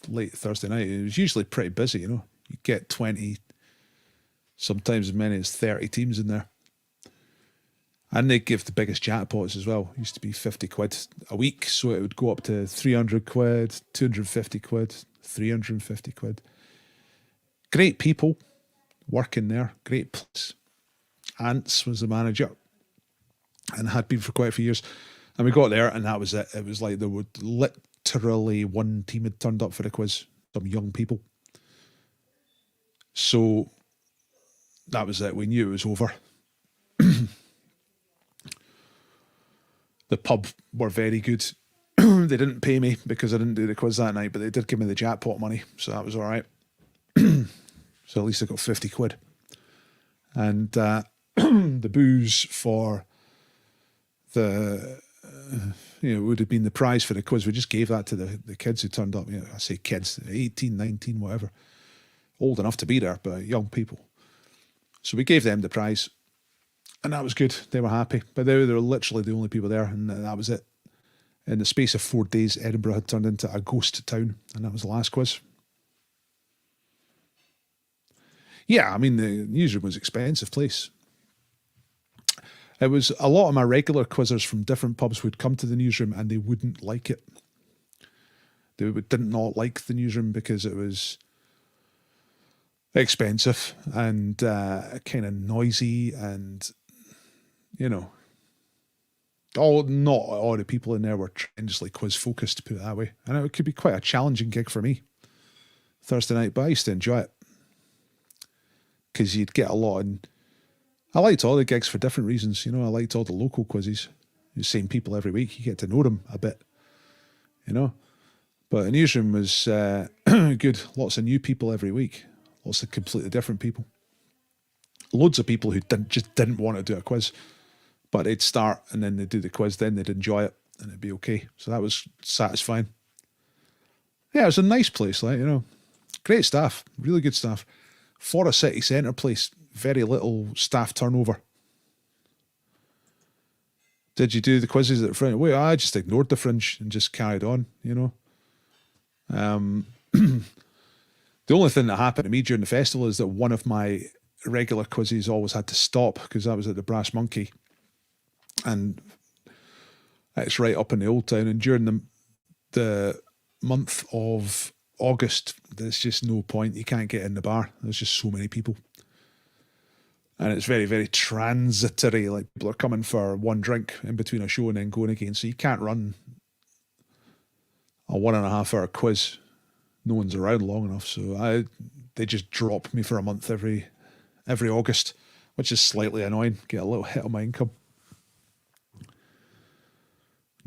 Late Thursday night. It was usually pretty busy, you know. You get 20, sometimes as many as 30 teams in there. And they give the biggest jackpots as well. It used to be 50 quid a week, so it would go up to 300 quid, 250 quid, 350 quid. Great people working there, great place. Ants was the manager and had been for quite a few years. And we got there and that was it. It was like there would literally one team had turned up for the quiz, some young people. So that was it. We knew it was over. The pub were very good. They didn't pay me because I didn't do the quiz that night, but they did give me the jackpot money, so that was all right. So at least I got 50 quid. And the booze for the, would have been the prize for the quiz. We just gave that to the kids who turned up. You know, I say kids, 18, 19, whatever. Old enough to be there, but young people. So we gave them the prize. And that was good. They were happy. But they were literally the only people there, and that was it. In the space of 4 days, Edinburgh had turned into a ghost town, and that was the last quiz. Yeah, I mean, the newsroom was an expensive place. It was a lot of my regular quizzers from different pubs would come to the newsroom and they wouldn't like it. They did not like the newsroom because it was expensive and kind of noisy and, you know, not all the people in there were tremendously quiz focused, to put it that way. And it could be quite a challenging gig for me Thursday night, but I used to enjoy it because you'd get a lot. And I liked all the gigs for different reasons. You know, I liked all the local quizzes. The same people every week. You get to know them a bit, you know. But the newsroom was good. Lots of new people every week. Lots of completely different people. Loads of people who just didn't want to do a quiz. But they'd start and then they'd do the quiz, then they'd enjoy it and it'd be okay. So that was satisfying. Yeah, it was a nice place, like, you know. Great staff, really good staff. For a city centre place, very little staff turnover. Did you do the quizzes at the Fringe? Well, I just ignored the Fringe and just carried on, you know. The only thing that happened to me during the festival is that one of my regular quizzes always had to stop because I was at the Brass Monkey. And it's right up in the Old Town. And during the month of August, there's just no point. You can't get in the bar. There's just so many people. And it's very, very transitory. Like, people are coming for one drink in between a show and then going again. So you can't run a 1.5 hour quiz. No one's around long enough. So they just drop me for a month every August, which is slightly annoying. Get a little hit on my income.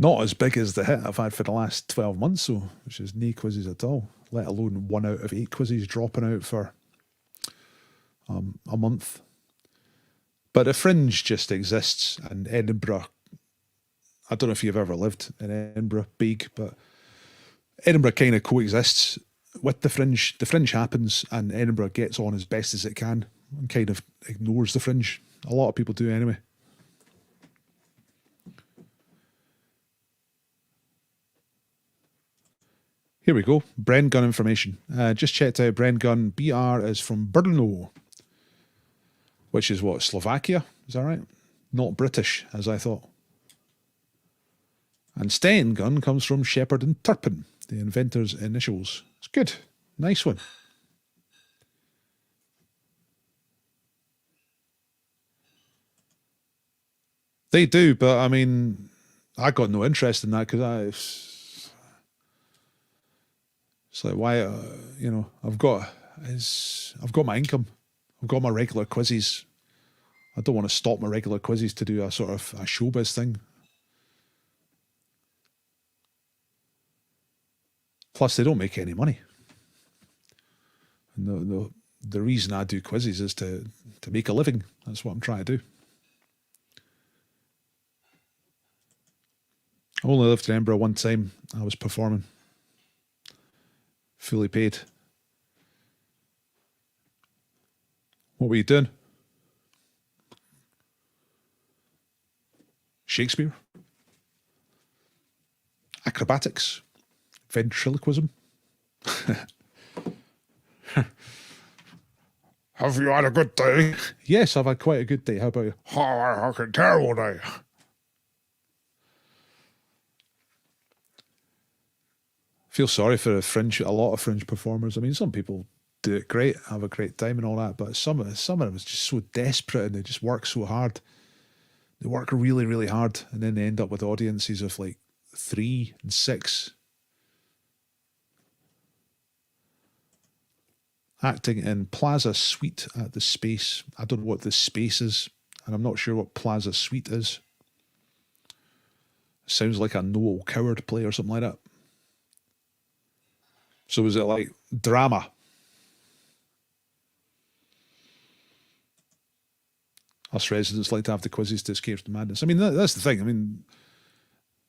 Not as big as the hit I've had for the last 12 months, so, which is no quizzes at all, let alone 1 out of 8 quizzes dropping out for a month. But the Fringe just exists, and Edinburgh, I don't know if you've ever lived in Edinburgh, big, but Edinburgh kind of coexists with the Fringe. The Fringe happens, and Edinburgh gets on as best as it can and kind of ignores the Fringe. A lot of people do anyway. Here we go. Bren Gun information. Just checked out Bren Gun. BR is from Brno, which is what, Slovakia? Is that right? Not British, as I thought. And Sten gun comes from Shepherd and Turpin, the inventor's initials. It's good. Nice one. They do, but I mean, I got no interest in that because it's like, why, you know, I've got my income. I've got my regular quizzes. I don't want to stop my regular quizzes to do a sort of a showbiz thing. Plus, they don't make any money. And the reason I do quizzes is to make a living. That's what I'm trying to do. I only lived in Edinburgh one time. I was performing. Fully paid. What were you doing? Shakespeare? Acrobatics? Ventriloquism? Have you had a good day? Yes, I've had quite a good day. How about you? Oh, I had a terrible day. Feel sorry for a lot of fringe performers. I mean, some people do it great, have a great time and all that, but some of them is just so desperate and they just work so hard. They work really, really hard, and then they end up with audiences of like 3 and 6. Acting in Plaza Suite at the Space. I don't know what the Space is, and I'm not sure what Plaza Suite is. Sounds like a Noel Coward play or something like that. So was it like drama? Us residents like to have the quizzes to escape the madness. I mean, that's the thing. I mean,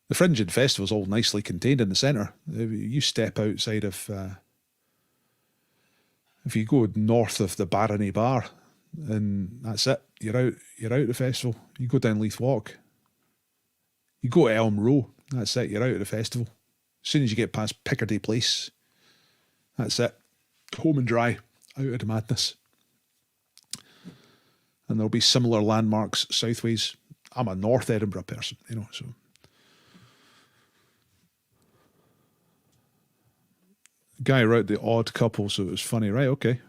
the Fringe and Festival's all nicely contained in the centre. You step outside of... if you go north of the Barony Bar, and that's it. You're out of the festival. You go down Leith Walk. You go to Elm Row. That's it. You're out of the festival. As soon as you get past Picardy Place, that's it. Home and dry. Out of the madness. And there'll be similar landmarks southways. I'm a North Edinburgh person, you know, so. Guy wrote The Odd Couple, so it was funny, right? Okay.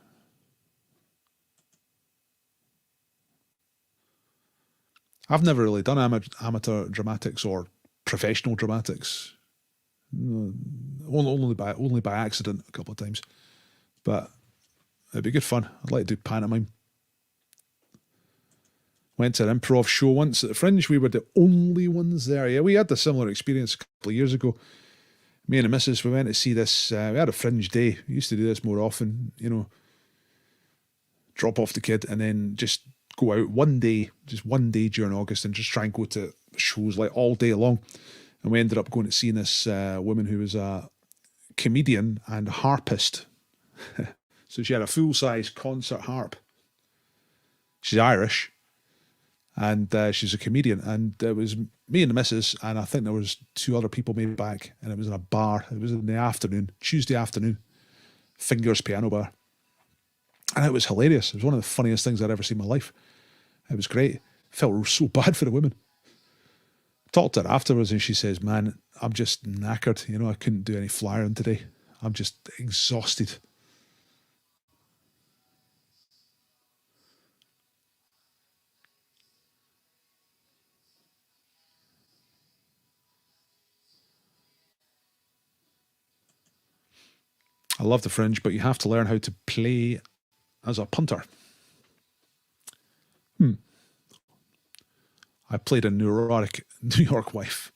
I've never really done amateur dramatics or professional dramatics. Only by accident a couple of times. But it'd be good fun. I'd like to do pantomime. Went to an improv show once at the Fringe. We were the only ones there. Yeah, we had a similar experience a couple of years ago. Me and the missus, we went to see this. We had a Fringe day. We used to do this more often, you know. Drop off the kid and then just go out one day during August and just try and go to shows like all day long. And we ended up going to see this woman who was a comedian and harpist. So she had a full-size concert harp. She's Irish. And she's a comedian, and it was me and the missus, and I think there was 2 other people maybe back, and it was in a bar. It was in the afternoon, Tuesday afternoon, Fingers Piano Bar, and it was hilarious. It was one of the funniest things I'd ever seen in my life. It was great. Felt so bad for the women. Talked to her afterwards, and she says, "Man, I'm just knackered. You know, I couldn't do any flyering today. I'm just exhausted." I love the Fringe, but you have to learn how to play as a punter. I played a neurotic New York wife.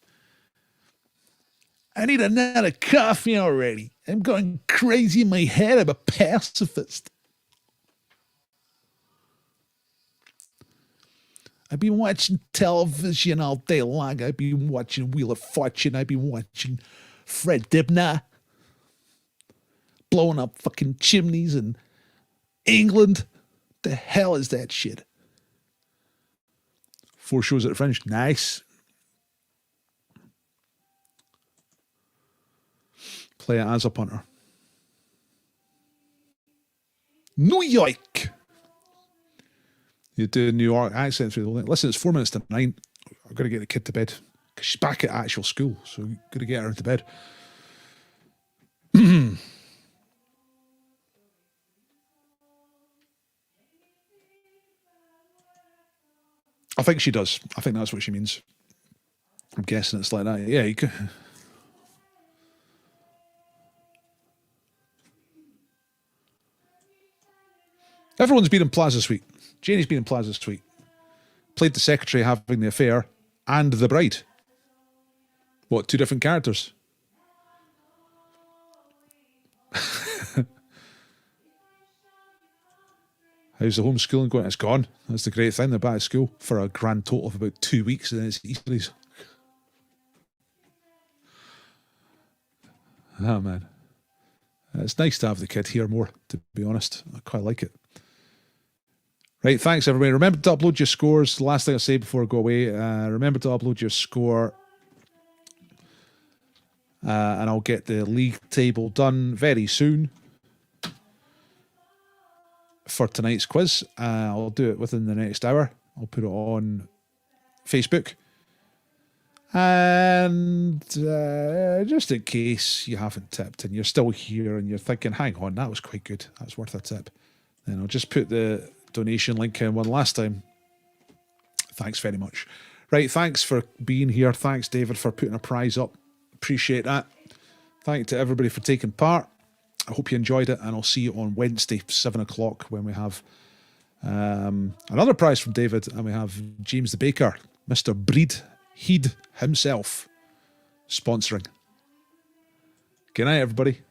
I need another coffee already. I'm going crazy in my head. I'm a pacifist. I've been watching television all day long. I've been watching Wheel of Fortune. I've been watching Fred Dibnah blowing up fucking chimneys in England. The hell is that shit? 4 shows at the Fringe. Nice. Play it as a punter. New York. You do New York accents. Listen, it's 4 minutes to 9. I've got to get the kid to bed. because she's back at actual school, so we've got to get her into bed. I think she does. I think that's what she means. I'm guessing it's like that. Yeah, you could. Everyone's been in Plaza Suite. Janie's been in Plaza Suite. Played the secretary having the affair and the bride. What, 2 different characters? How's the homeschooling going? It's gone. That's the great thing. They're back at school for a grand total of about 2 weeks, and then it's Easter's. Oh, man. It's nice to have the kid here more, to be honest. I quite like it. Right, thanks, everybody. Remember to upload your scores. The last thing I say before I go away, remember to upload your score, and I'll get the league table done very soon for tonight's quiz. I'll do it within the next hour. I'll put it on Facebook. And just in case you haven't tipped and you're still here and you're thinking, hang on, that was quite good, that's worth a tip, then I'll just put the donation link in one last time. Thanks very much. Right, thanks for being here. Thanks, David, for putting a prize up. Appreciate that. Thank you to everybody for taking part. I hope you enjoyed it, and I'll see you on Wednesday, 7 o'clock, when we have another prize from David, and we have James the Baker, Mr. Breed Heed himself, sponsoring. Good night, everybody.